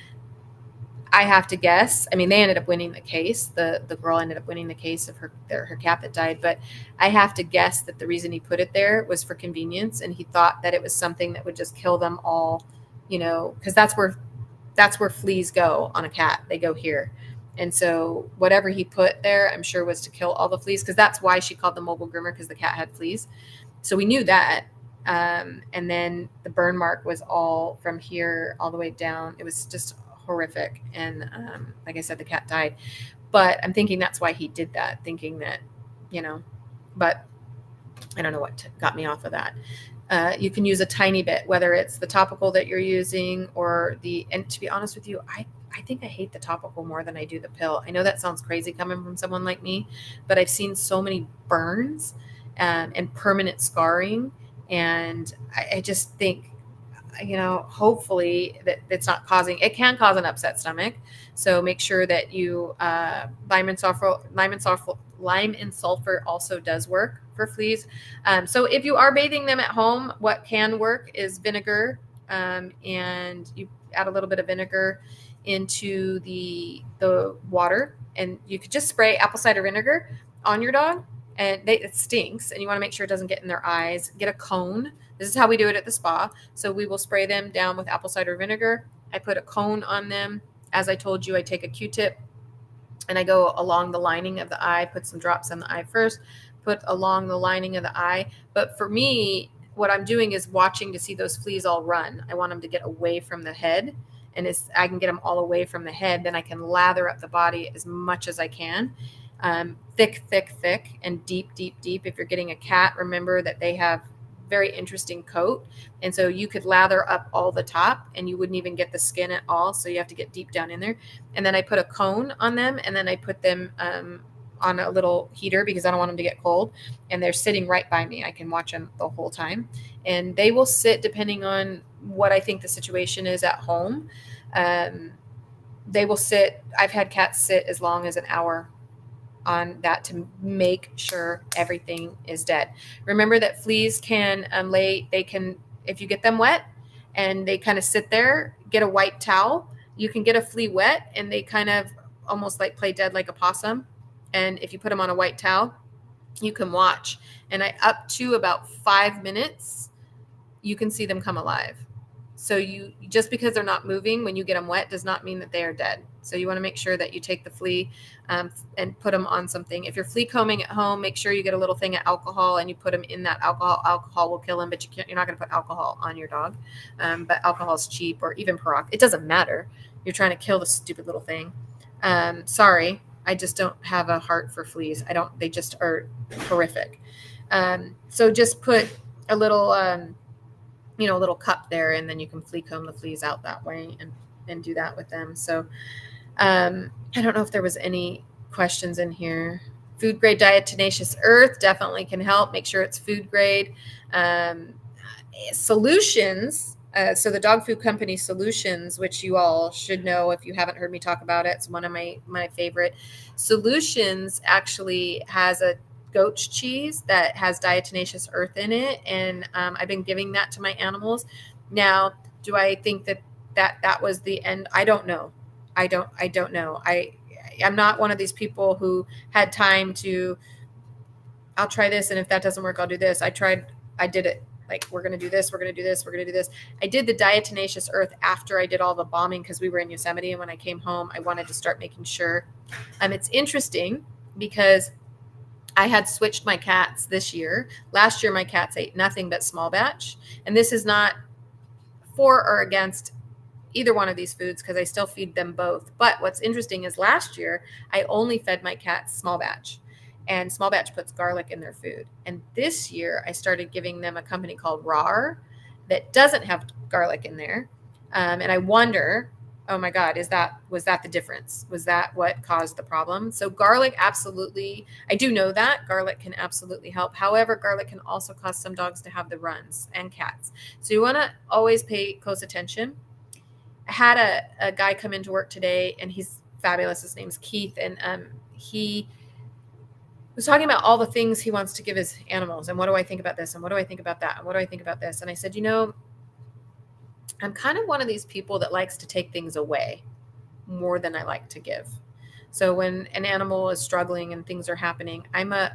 I have to guess. I mean, they ended up winning the case. The girl ended up winning the case of her cat that died. But I have to guess that the reason he put it there was for convenience, and he thought that it was something that would just kill them all, because that's where fleas go on a cat. They go here. And so whatever he put there, I'm sure, was to kill all the fleas, because that's why she called the mobile groomer, because the cat had fleas. So we knew that. And then the burn mark was all from here all the way down. It was just horrific. And like I said, the cat died. But I'm thinking that's why he did that, thinking that, but I don't know what got me off of that. You can use a tiny bit, whether it's the topical that you're using or and to be honest with you, I think I hate the topical more than I do the pill. I know that sounds crazy coming from someone like me, but I've seen so many burns and permanent scarring. And I just think, hopefully that it's not it can cause an upset stomach. So make sure that you, lime and sulfur also does work for fleas. So if you are bathing them at home, what can work is vinegar, and you add a little bit of vinegar into the water, and you could just spray apple cider vinegar on your dog, and it stinks, and you want to make sure it doesn't get in their eyes. Get a cone. This is how we do it at the spa. So we will spray them down with apple cider vinegar. I put a cone on them. As I told you, I take a Q-tip and I go along the lining of the eye, put some drops on the eye first, put along the lining of the eye. But for me, what I'm doing is watching to see those fleas all run. I want them to get away from the head. And I can get them all away from the head, then I can lather up the body as much as I can. Thick, and deep. If you're getting a cat, remember that they have very interesting coat. And so you could lather up all the top and you wouldn't even get the skin at all. So you have to get deep down in there. And then I put a cone on them, and then I put them on a little heater because I don't want them to get cold. And they're sitting right by me. I can watch them the whole time. And they will sit depending on what I think the situation is at home. They will sit. I've had cats sit as long as an hour on that to make sure everything is dead. Remember that fleas can if you get them wet and they kind of sit there, get a white towel. You can get a flea wet and they kind of almost like play dead like a possum. And if you put them on a white towel, you can watch. And up to about 5 minutes, you can see them come alive. So you just because they're not moving when you get them wet does not mean that they are dead. So you want to make sure that you take the flea and put them on something. If you're flea combing at home, make sure you get a little thing of alcohol and you put them in that alcohol. Alcohol will kill them, but you're not going to put alcohol on your dog. But alcohol is cheap, or even peroxide. It doesn't matter. You're trying to kill the stupid little thing. Sorry, I just don't have a heart for fleas. They just are horrific. So just put a little, a little cup there, and then you can flea comb the fleas out that way and do that with them. So I don't know if there was any questions in here. Food grade diatomaceous earth definitely can help. Make sure it's food grade. Solutions. So the dog food company Solutions, which you all should know if you haven't heard me talk about it, it's one of my favorite. Solutions actually has a goat's cheese that has diatomaceous earth in it, and I've been giving that to my animals. Now, do I think that was the end? I don't know. I don't know. I'm not one of these people who had time to, I'll try this, and if that doesn't work, I'll do this. I did it. Like, we're going to do this, we're going to do this, we're going to do this. I did the diatomaceous earth after I did all the bombing because we were in Yosemite, and when I came home, I wanted to start making sure. It's interesting because I had switched my cats this year. Last year, my cats ate nothing but small batch. And this is not for or against either one of these foods because I still feed them both. But what's interesting is last year, I only fed my cats small batch. And small batch puts garlic in their food. And this year, I started giving them a company called RAR that doesn't have garlic in there. And I wonder, oh my God, was that the difference? Was that what caused the problem? So garlic, absolutely. I do know that garlic can absolutely help. However, garlic can also cause some dogs to have the runs, and cats. So you want to always pay close attention. I had a guy come into work today, and he's fabulous. His name's Keith. And he was talking about all the things he wants to give his animals. And what do I think about this? And what do I think about that? And what do I think about this? And I said, I'm kind of one of these people that likes to take things away more than I like to give. So when an animal is struggling and things are happening, I'm a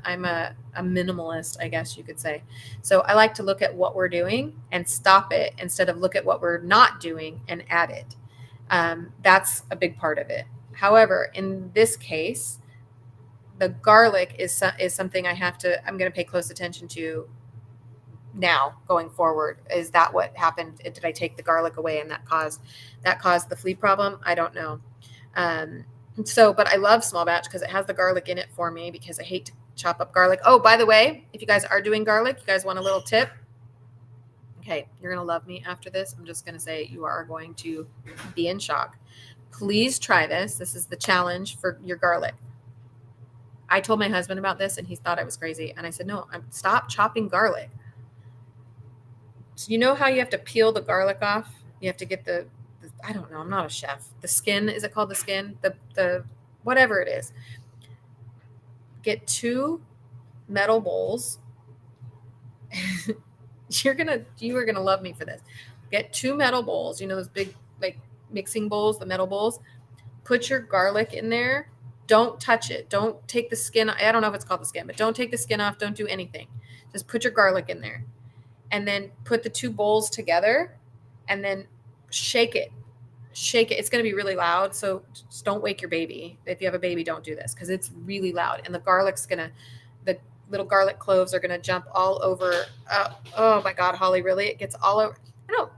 minimalist, I guess you could say. So I like to look at what we're doing and stop it instead of look at what we're not doing and add it. That's a big part of it. However, in this case, the garlic is something I'm going to pay close attention to now going forward. Is that what happened? Did I take the garlic away and that caused the flea problem? I don't know. But I love small batch because it has the garlic in it for me, because I hate to chop up garlic. Oh, by the way, if you guys are doing garlic, you guys want a little tip? Okay, you're going to love me after this. I'm just going to say you are going to be in shock. Please try this. This is the challenge for your garlic. I told my husband about this and he thought I was crazy. And I said, no, stop chopping garlic. So you know how you have to peel the garlic off? You have to get the I don't know, I'm not a chef. The skin, is it called the skin? The whatever it is. Get 2 metal bowls. You are gonna love me for this. Get 2 metal bowls, those big like mixing bowls, the metal bowls. Put your garlic in there. Don't touch it. Don't take the skin. I don't know if it's called the skin, but don't take the skin off. Don't do anything. Just put your garlic in there. And then put the 2 bowls together and then shake it. Shake it. It's going to be really loud. So just don't wake your baby. If you have a baby, don't do this because it's really loud. And the little garlic cloves are going to jump all over. Oh my God, Holly, really? It gets all over. I don't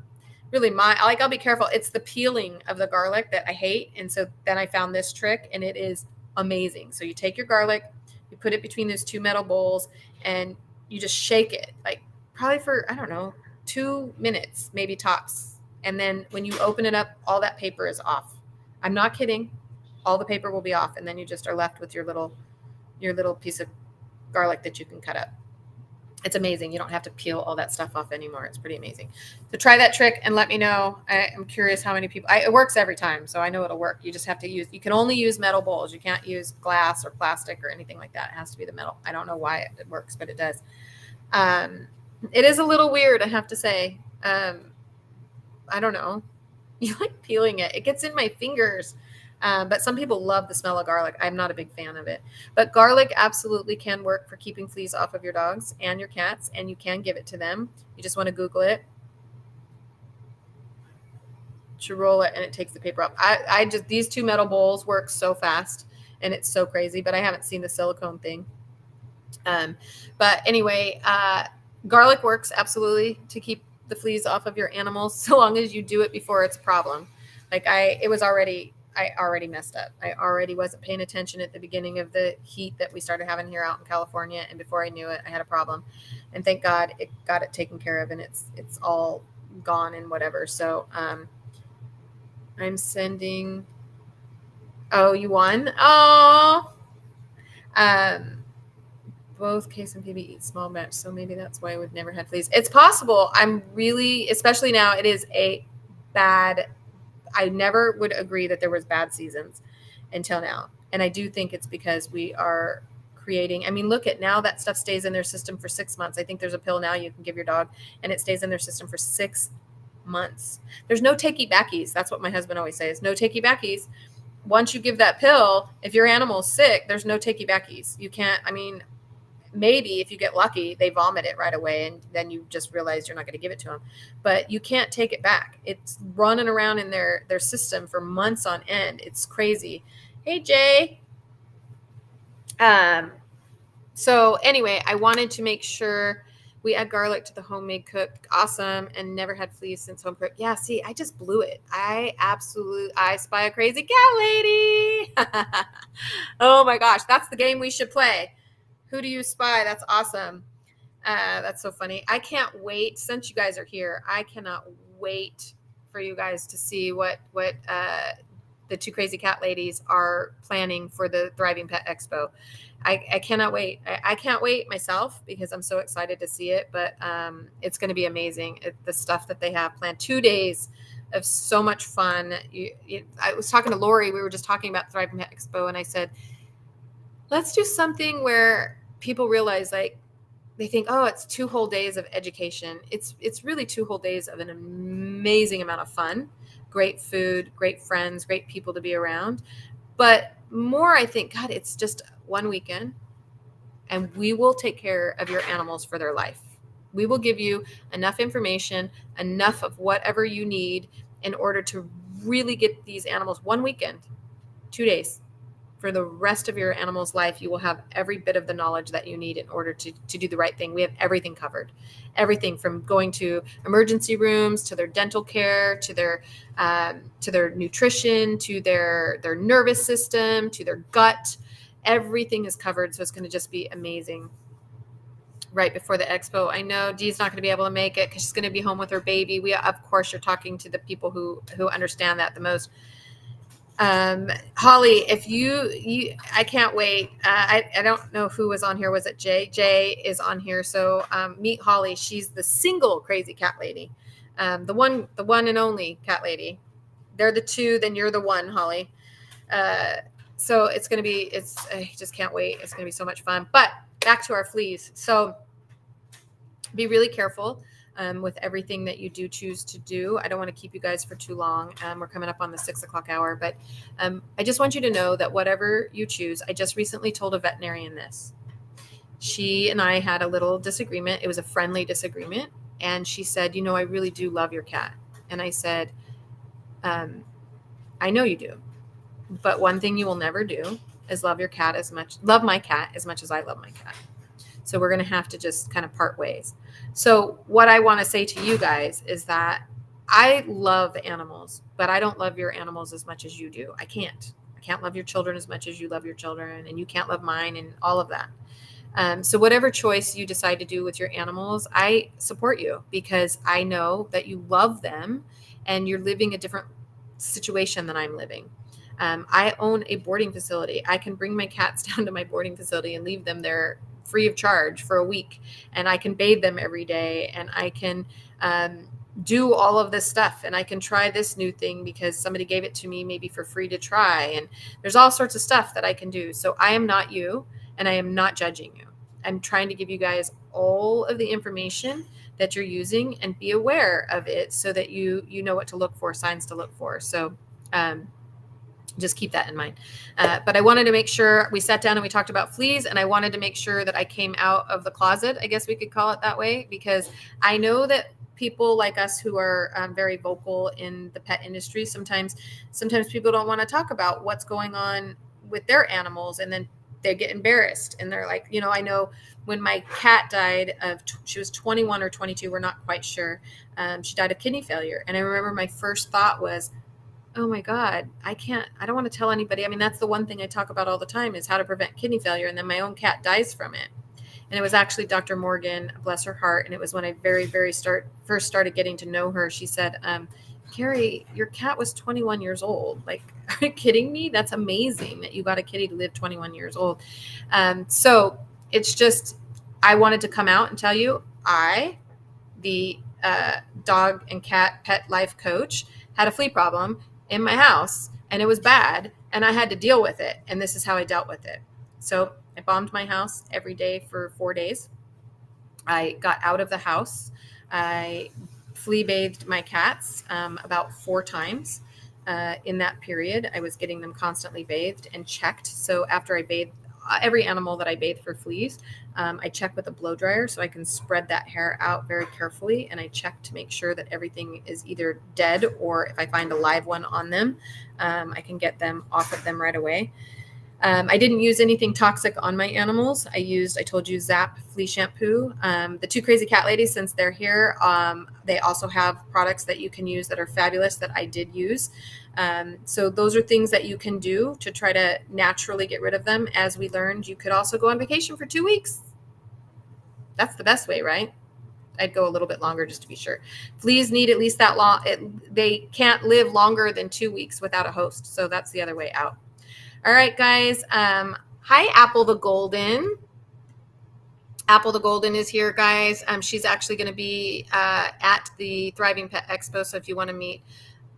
really mind. I'll be careful. It's the peeling of the garlic that I hate. And so then I found this trick and it is amazing. So you take your garlic, you put it between those 2 metal bowls and you just shake it like probably for, I don't know, 2 minutes, maybe tops. And then when you open it up, all that paper is off. I'm not kidding. All the paper will be off. And then you just are left with your little piece of garlic that you can cut up. It's amazing. You don't have to peel all that stuff off anymore. It's pretty amazing. So try that trick and let me know. I'm curious how many people, it works every time. So I know it'll work. You just have to you can only use metal bowls. You can't use glass or plastic or anything like that. It has to be the metal. I don't know why it works, but it does. It is a little weird, I have to say. I don't know. You like peeling it. It gets in my fingers. But some people love the smell of garlic. I'm not a big fan of it. But garlic absolutely can work for keeping fleas off of your dogs and your cats, and you can give it to them. You just want to Google it. You roll it, and it takes the paper off. I just, these 2 metal bowls work so fast, and it's so crazy, but I haven't seen the silicone thing. But anyway, garlic works absolutely to keep the fleas off of your animals, so long as you do it before it's a problem. Like I already messed up. I already wasn't paying attention at the beginning of the heat that we started having here out in California. And before I knew it, I had a problem, and thank God it got it taken care of, and it's all gone and whatever. So, I'm sending, oh, you won. Oh, both Case and PB eat small batch, so maybe that's why we've never had fleas. It's possible. I'm really, especially now, it is a bad, I never would agree that there was bad seasons until now. And I do think it's because we are creating, I mean, look at now that stuff stays in their system for 6 months. I think there's a pill now you can give your dog and it stays in their system for 6 months. There's no takey backies. That's what my husband always says. No takey backies. Once you give that pill, if your animal's sick, there's no takey backies. You can't, I mean, maybe if you get lucky, they vomit it right away, and then you just realize you're not going to give it to them. But you can't take it back. It's running around in their system for months on end. It's crazy. Hey, Jay. So anyway, I wanted to make sure we add garlic to the homemade cook. Awesome. And never had fleas since home cooked. Yeah, see, I just blew it. I spy a crazy cat lady. Oh my gosh, that's the game we should play. Who do you spy? That's awesome. That's so funny. I can't wait, since you guys are here, I cannot wait for you guys to see what the 2 crazy cat ladies are planning for the Thriving Pet Expo. I cannot wait. I can't wait myself because I'm so excited to see it, but it's going to be amazing. The stuff that they have planned, 2 days of so much fun. I was talking to Lori. We were just talking about Thriving Pet Expo, and I said, let's do something where people realize, like, they think, oh, it's 2 whole days of education. It's really 2 whole days of an amazing amount of fun, great food, great friends, great people to be around. But more, I think, God, it's just 1 weekend, and we will take care of your animals for their life. We will give you enough information, enough of whatever you need in order to really get these animals 1 weekend, 2 days. For the rest of your animal's life, you will have every bit of the knowledge that you need in order to do the right thing. We have everything covered. Everything from going to emergency rooms, to their dental care, to their nutrition, to their nervous system, to their gut. Everything is covered. So it's going to just be amazing. Right before the expo. I know Dee's not going to be able to make it because she's going to be home with her baby. Of course, you're talking to the people who understand that the most. Holly, if you I can't wait. I don't know who was on here. Was it Jay? Jay is on here. So, meet Holly. She's the single crazy cat lady. The one and only cat lady. They're the 2, then you're the 1, Holly. So it's going to be, I just can't wait. It's going to be so much fun, but back to our fleas. So be really careful. With everything that you do choose to do. I don't want to keep you guys for too long. We're coming up on the 6 o'clock hour, but I just want you to know that whatever you choose, I just recently told a veterinarian this. She and I had a little disagreement. It was a friendly disagreement. And she said, I really do love your cat. And I said, I know you do. But one thing you will never do is love my cat as much as I love my cat. So we're going to have to just kind of part ways. So what I want to say to you guys is that I love animals, but I don't love your animals as much as you do. I can't love your children as much as you love your children, and you can't love mine and all of that. So whatever choice you decide to do with your animals, I support you because I know that you love them and you're living a different situation than I'm living. I own a boarding facility. I can bring my cats down to my boarding facility and leave them there free of charge for a week. And I can bathe them every day, and I can do all of this stuff. And I can try this new thing because somebody gave it to me maybe for free to try. And there's all sorts of stuff that I can do. So I am not you, and I am not judging you. I'm trying to give you guys all of the information that you're using and be aware of it so that you know what to look for, signs to look for. So just keep that in mind. But I wanted to make sure we sat down and we talked about fleas, and I wanted to make sure that I came out of the closet, I guess we could call it that way, because I know that people like us who are very vocal in the pet industry, sometimes people don't want to talk about what's going on with their animals, and then they get embarrassed and they're like, I know when my cat died she was 21 or 22, we're not quite sure. She died of kidney failure. And I remember my first thought was, oh my God, I don't want to tell anybody. I mean, that's the one thing I talk about all the time is how to prevent kidney failure. And then my own cat dies from it. And it was actually Dr. Morgan, bless her heart. And it was when I first started getting to know her. She said, Carrie, your cat was 21 years old. Like, are you kidding me? That's amazing that you got a kitty to live 21 years old. So it's just, I wanted to come out and tell you, the dog and cat pet life coach, had a flea problem in my house, and it was bad, and I had to deal with it. And this is how I dealt with it. So I bombed my house every day for 4 days. I got out of the house. I flea bathed my cats about 4 times. In that period, I was getting them constantly bathed and checked. So after I bathed every animal that I bathe for fleas, I check with a blow dryer so I can spread that hair out very carefully. And I check to make sure that everything is either dead, or if I find a live one on them, I can get them off of them right away. I didn't use anything toxic on my animals. I told you, Zap flea shampoo. The 2 crazy cat ladies, since they're here, they also have products that you can use that are fabulous that I did use. So those are things that you can do to try to naturally get rid of them. As we learned, you could also go on vacation for 2 weeks. That's the best way, right? I'd go a little bit longer just to be sure. Fleas need at least that long. They can't live longer than 2 weeks without a host. So that's the other way out. All right, guys. Hi, Apple the Golden. Apple the Golden is here, guys. She's actually going to be at the Thriving Pet Expo. So if you want to meet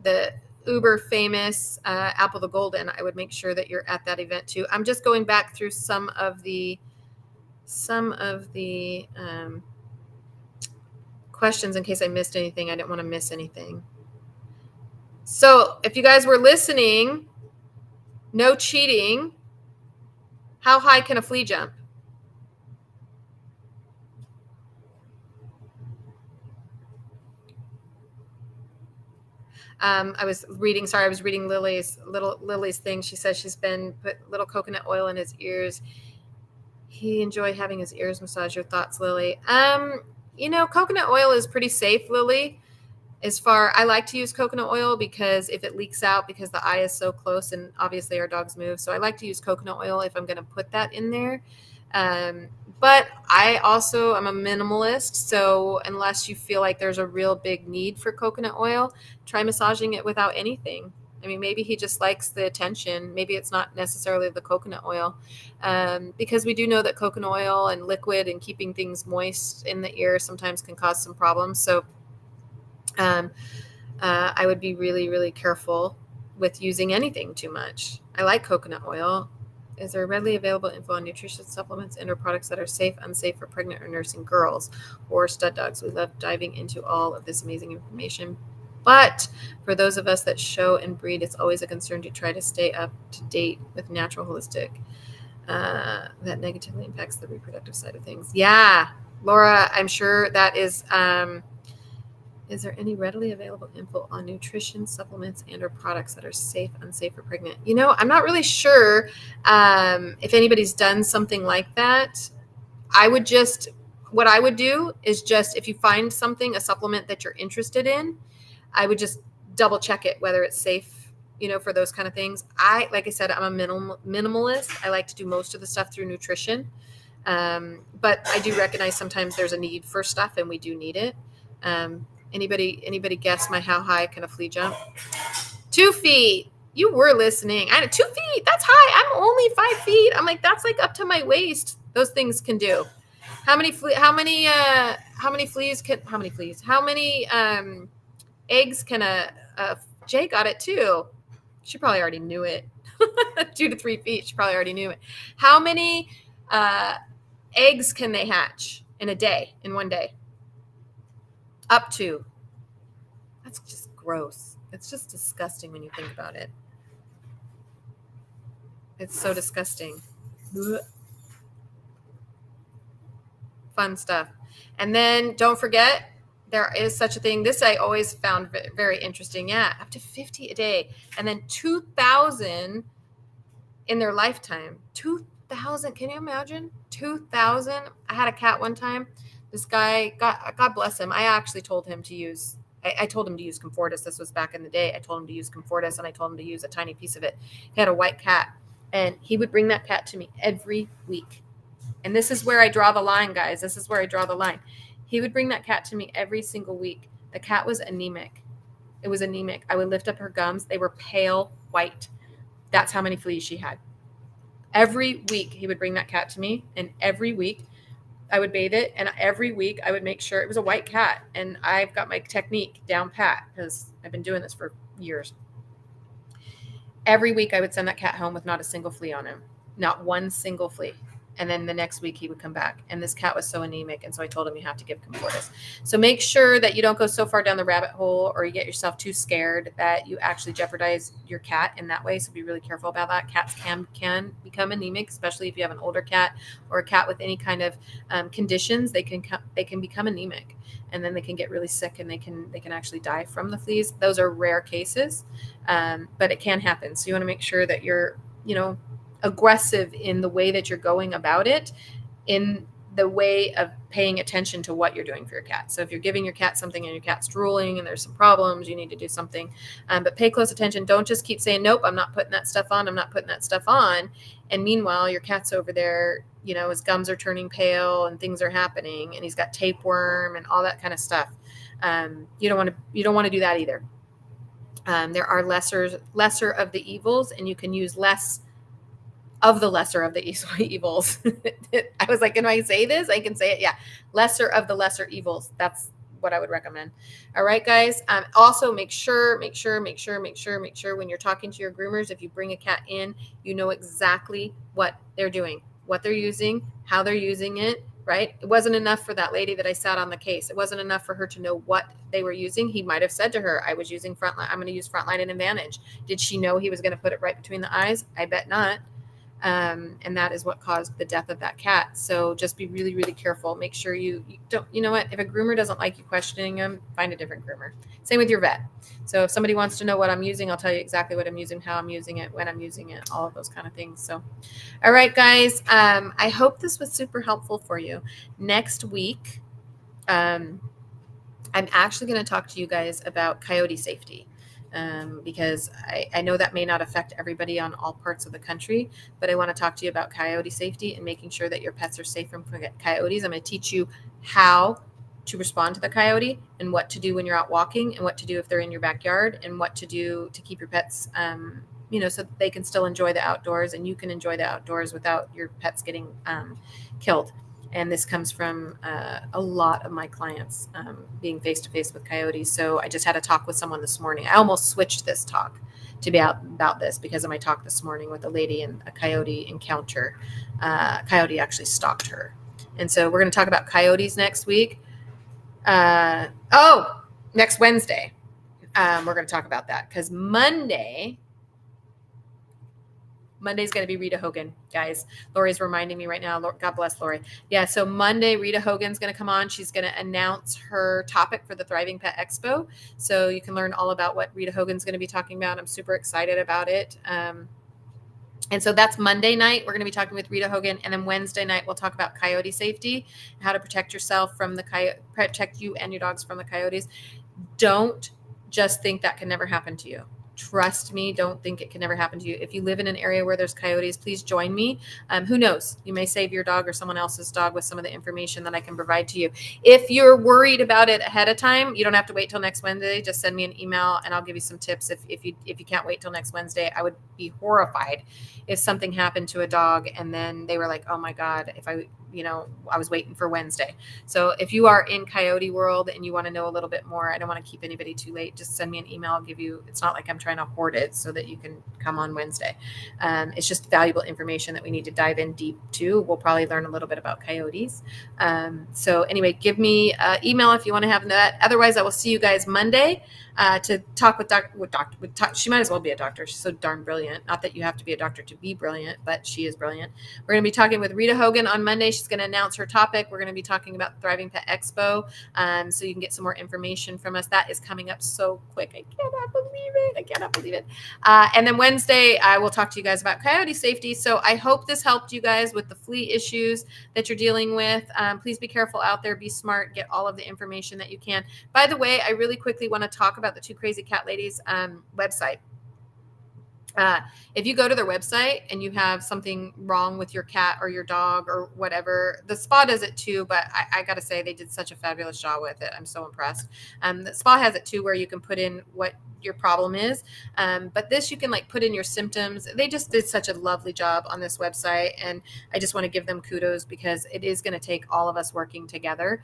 the uber famous Apple the Golden, I would make sure that you're at that event too. I'm just going back through some of the questions in case I missed anything. I didn't want to miss anything. So if you guys were listening, no cheating. How high can a flea jump? I was reading Lily's thing. She says she's been put little coconut oil in his ears. He enjoyed having his ears massaged. Your thoughts, Lily? Coconut oil is pretty safe, Lily. I like to use coconut oil because if it leaks out, because the eye is so close, and obviously our dogs move. So I like to use coconut oil if I'm going to put that in there. But I also am a minimalist. So unless you feel like there's a real big need for coconut oil, try massaging it without anything. I mean, maybe he just likes the attention. Maybe it's not necessarily the coconut oil, because we do know that coconut oil and liquid and keeping things moist in the ear sometimes can cause some problems. So I would be really, really careful with using anything too much. I like coconut oil. Is there readily available info on nutrition supplements and or products that are safe, unsafe for pregnant or nursing girls or stud dogs? We love diving into all of this amazing information. But for those of us that show and breed, it's always a concern to try to stay up to date with natural holistic. That negatively impacts the reproductive side of things. Yeah, Laura, I'm sure that is... Is there any readily available info on nutrition supplements and or products that are safe, unsafe for pregnant? I'm not really sure if anybody's done something like that. What I would do is just, if you find a supplement that you're interested in, I would just double check it, whether it's safe, for those kind of things. Like I said, I'm a minimalist. I like to do most of the stuff through nutrition. But I do recognize sometimes there's a need for stuff, and we do need it. Anybody guess how high can a flea jump? 2 feet. You were listening. I had 2 feet. That's high. I'm only 5 feet. I'm like, that's like up to my waist. Those things can do. How many fleas eggs can Jay got it too. She probably already knew it. 2 to 3 feet. She probably already knew it. How many eggs can they hatch in one day? Up to. That's just gross. It's just disgusting when you think about it. It's so disgusting. Fun stuff. And then don't forget, there is such a thing. This I always found very interesting. Yeah, up to 50 a day. And then 2,000 in their lifetime. 2,000. Can you imagine? 2,000. I had a cat one time. This guy, God bless him. I actually told him to use Comfortis. This was back in the day. I told him to use Comfortis, and I told him to use a tiny piece of it. He had a white cat, and he would bring that cat to me every week. And this is where I draw the line, guys. This is where I draw the line. He would bring that cat to me every single week. The cat was anemic. It was anemic. I would lift up her gums. They were pale white. That's how many fleas she had. Every week he would bring that cat to me, and every week I would bathe it, and every week I would make sure it was a white cat. And I've got my technique down pat because I've been doing this for years. Every week I would send that cat home with not a single flea on him, not one single flea. And then the next week he would come back, and this cat was so anemic. And so I told him, you have to give Comfortis. So make sure that you don't go so far down the rabbit hole or you get yourself too scared that you actually jeopardize your cat in that way. So be really careful about that. Cats can become anemic, especially if you have an older cat or a cat with any kind of conditions. They can become anemic, and then they can get really sick, and they can actually die from the fleas. Those are rare cases, but it can happen. So you want to make sure that you're, aggressive in the way that you're going about it, in the way of paying attention to what you're doing for your cat. So if you're giving your cat something and your cat's drooling and there's some problems, you need to do something. But pay close attention. Don't just keep saying, nope, I'm not putting that stuff on. I'm not putting that stuff on. And meanwhile, your cat's over there, his gums are turning pale and things are happening, and he's got tapeworm and all that kind of stuff. You don't want to do that either. There are lesser of the evils, and you can use less of the lesser of the evils. I was like, can I say this? I can say it. Yeah. Lesser of the lesser evils. That's what I would recommend. All right, guys. Also make sure when you're talking to your groomers, if you bring a cat in, you know exactly what they're doing, what they're using, how they're using it, right? It wasn't enough for that lady that I sat on the case. It wasn't enough for her to know what they were using. He might've said to her, I was using Frontline. I'm going to use Frontline and Advantage. Did she know he was going to put it right between the eyes? I bet not. And that is what caused the death of that cat. So just be really, really careful. Make sure you don't, if a groomer doesn't like you questioning them, find a different groomer. Same with your vet. So if somebody wants to know what I'm using, I'll tell you exactly what I'm using, how I'm using it, when I'm using it, all of those kind of things. So, all right, guys, I hope this was super helpful for you. Next week, I'm actually going to talk to you guys about coyote safety. Because I know that may not affect everybody on all parts of the country, but I want to talk to you about coyote safety and making sure that your pets are safe from coyotes. I'm going to teach you how to respond to the coyote and what to do when you're out walking and what to do if they're in your backyard and what to do to keep your pets, so that they can still enjoy the outdoors and you can enjoy the outdoors without your pets getting killed. And this comes from a lot of my clients being face-to-face with coyotes. So I just had a talk with someone this morning. I almost switched this talk to be about this because of my talk this morning with a lady and a coyote encounter. Coyote actually stalked her. And so we're going to talk about coyotes next week. Next Wednesday. We're going to talk about that because Monday's going to be Rita Hogan, guys. Lori's reminding me right now. God bless Lori. Yeah, so Monday, Rita Hogan's going to come on. She's going to announce her topic for the Thriving Pet Expo. So you can learn all about what Rita Hogan's going to be talking about. I'm super excited about it. And so that's Monday night. We're going to be talking with Rita Hogan. And then Wednesday night, we'll talk about coyote safety, how to protect yourself from protect you and your dogs from the coyotes. Don't just think that can never happen to you. trust me, don't think it can never happen to you. If you live in an area where there's coyotes, please join me. Who knows? You may save your dog or someone else's dog with some of the information that I can provide to you. If you're worried about it ahead of time, you don't have to wait till next Wednesday. Just send me an email and I'll give you some tips. If you can't wait till next Wednesday, I would be horrified if something happened to a dog and then they were like, oh my God, if I was waiting for Wednesday. So if you are in coyote world and you want to know a little bit more, I don't want to keep anybody too late. Just send me an email. I'll give you, it's not like I'm trying to hoard it so that you can come on Wednesday. It's just valuable information that we need to dive in deep to. We'll probably learn a little bit about coyotes. So anyway, give me email if you want to have that. Otherwise, I will see you guys Monday to talk with she might as well be a doctor. She's so darn brilliant. Not that you have to be a doctor to be brilliant, but she is brilliant. We're going to be talking with Rita Hogan on Monday. She's going to announce her topic. We're going to be talking about Thriving Pet Expo. So you can get some more information from us. That is coming up so quick. I cannot believe it. And then Wednesday, I will talk to you guys about coyote safety. So I hope this helped you guys with the flea issues that you're dealing with. Please be careful out there. Be smart. Get all of the information that you can. By the way, I really quickly want to talk about the Two Crazy Cat Ladies website. If you go to their website and you have something wrong with your cat or your dog or whatever, the Spaw does it too, but I got to say they did such a fabulous job with it. I'm so impressed. The Spaw has it too, where you can put in what your problem is. But this, you can like put in your symptoms. They just did such a lovely job on this website. And I just want to give them kudos because it is going to take all of us working together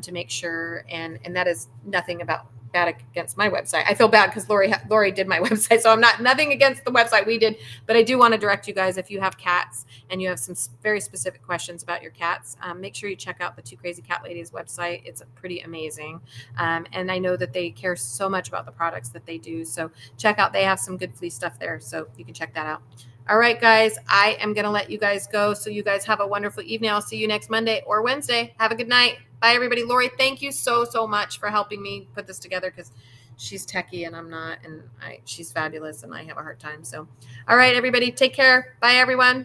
to make sure. And that is nothing about bad against my website. I feel bad because Lori did my website, so I'm nothing against the website we did, but I do want to direct you guys, if you have cats and you have some very specific questions about your cats, make sure you check out the Two Crazy Cat Ladies website. It's pretty amazing. And I know that they care so much about the products that they do. So check out, they have some good flea stuff there. So you can check that out. All right, guys, I am going to let you guys go. So you guys have a wonderful evening. I'll see you next Monday or Wednesday. Have a good night. Bye, everybody. Lori, thank you so much for helping me put this together because she's techie and I'm not, and she's fabulous and I have a hard time. So, all right, everybody, take care. Bye, everyone.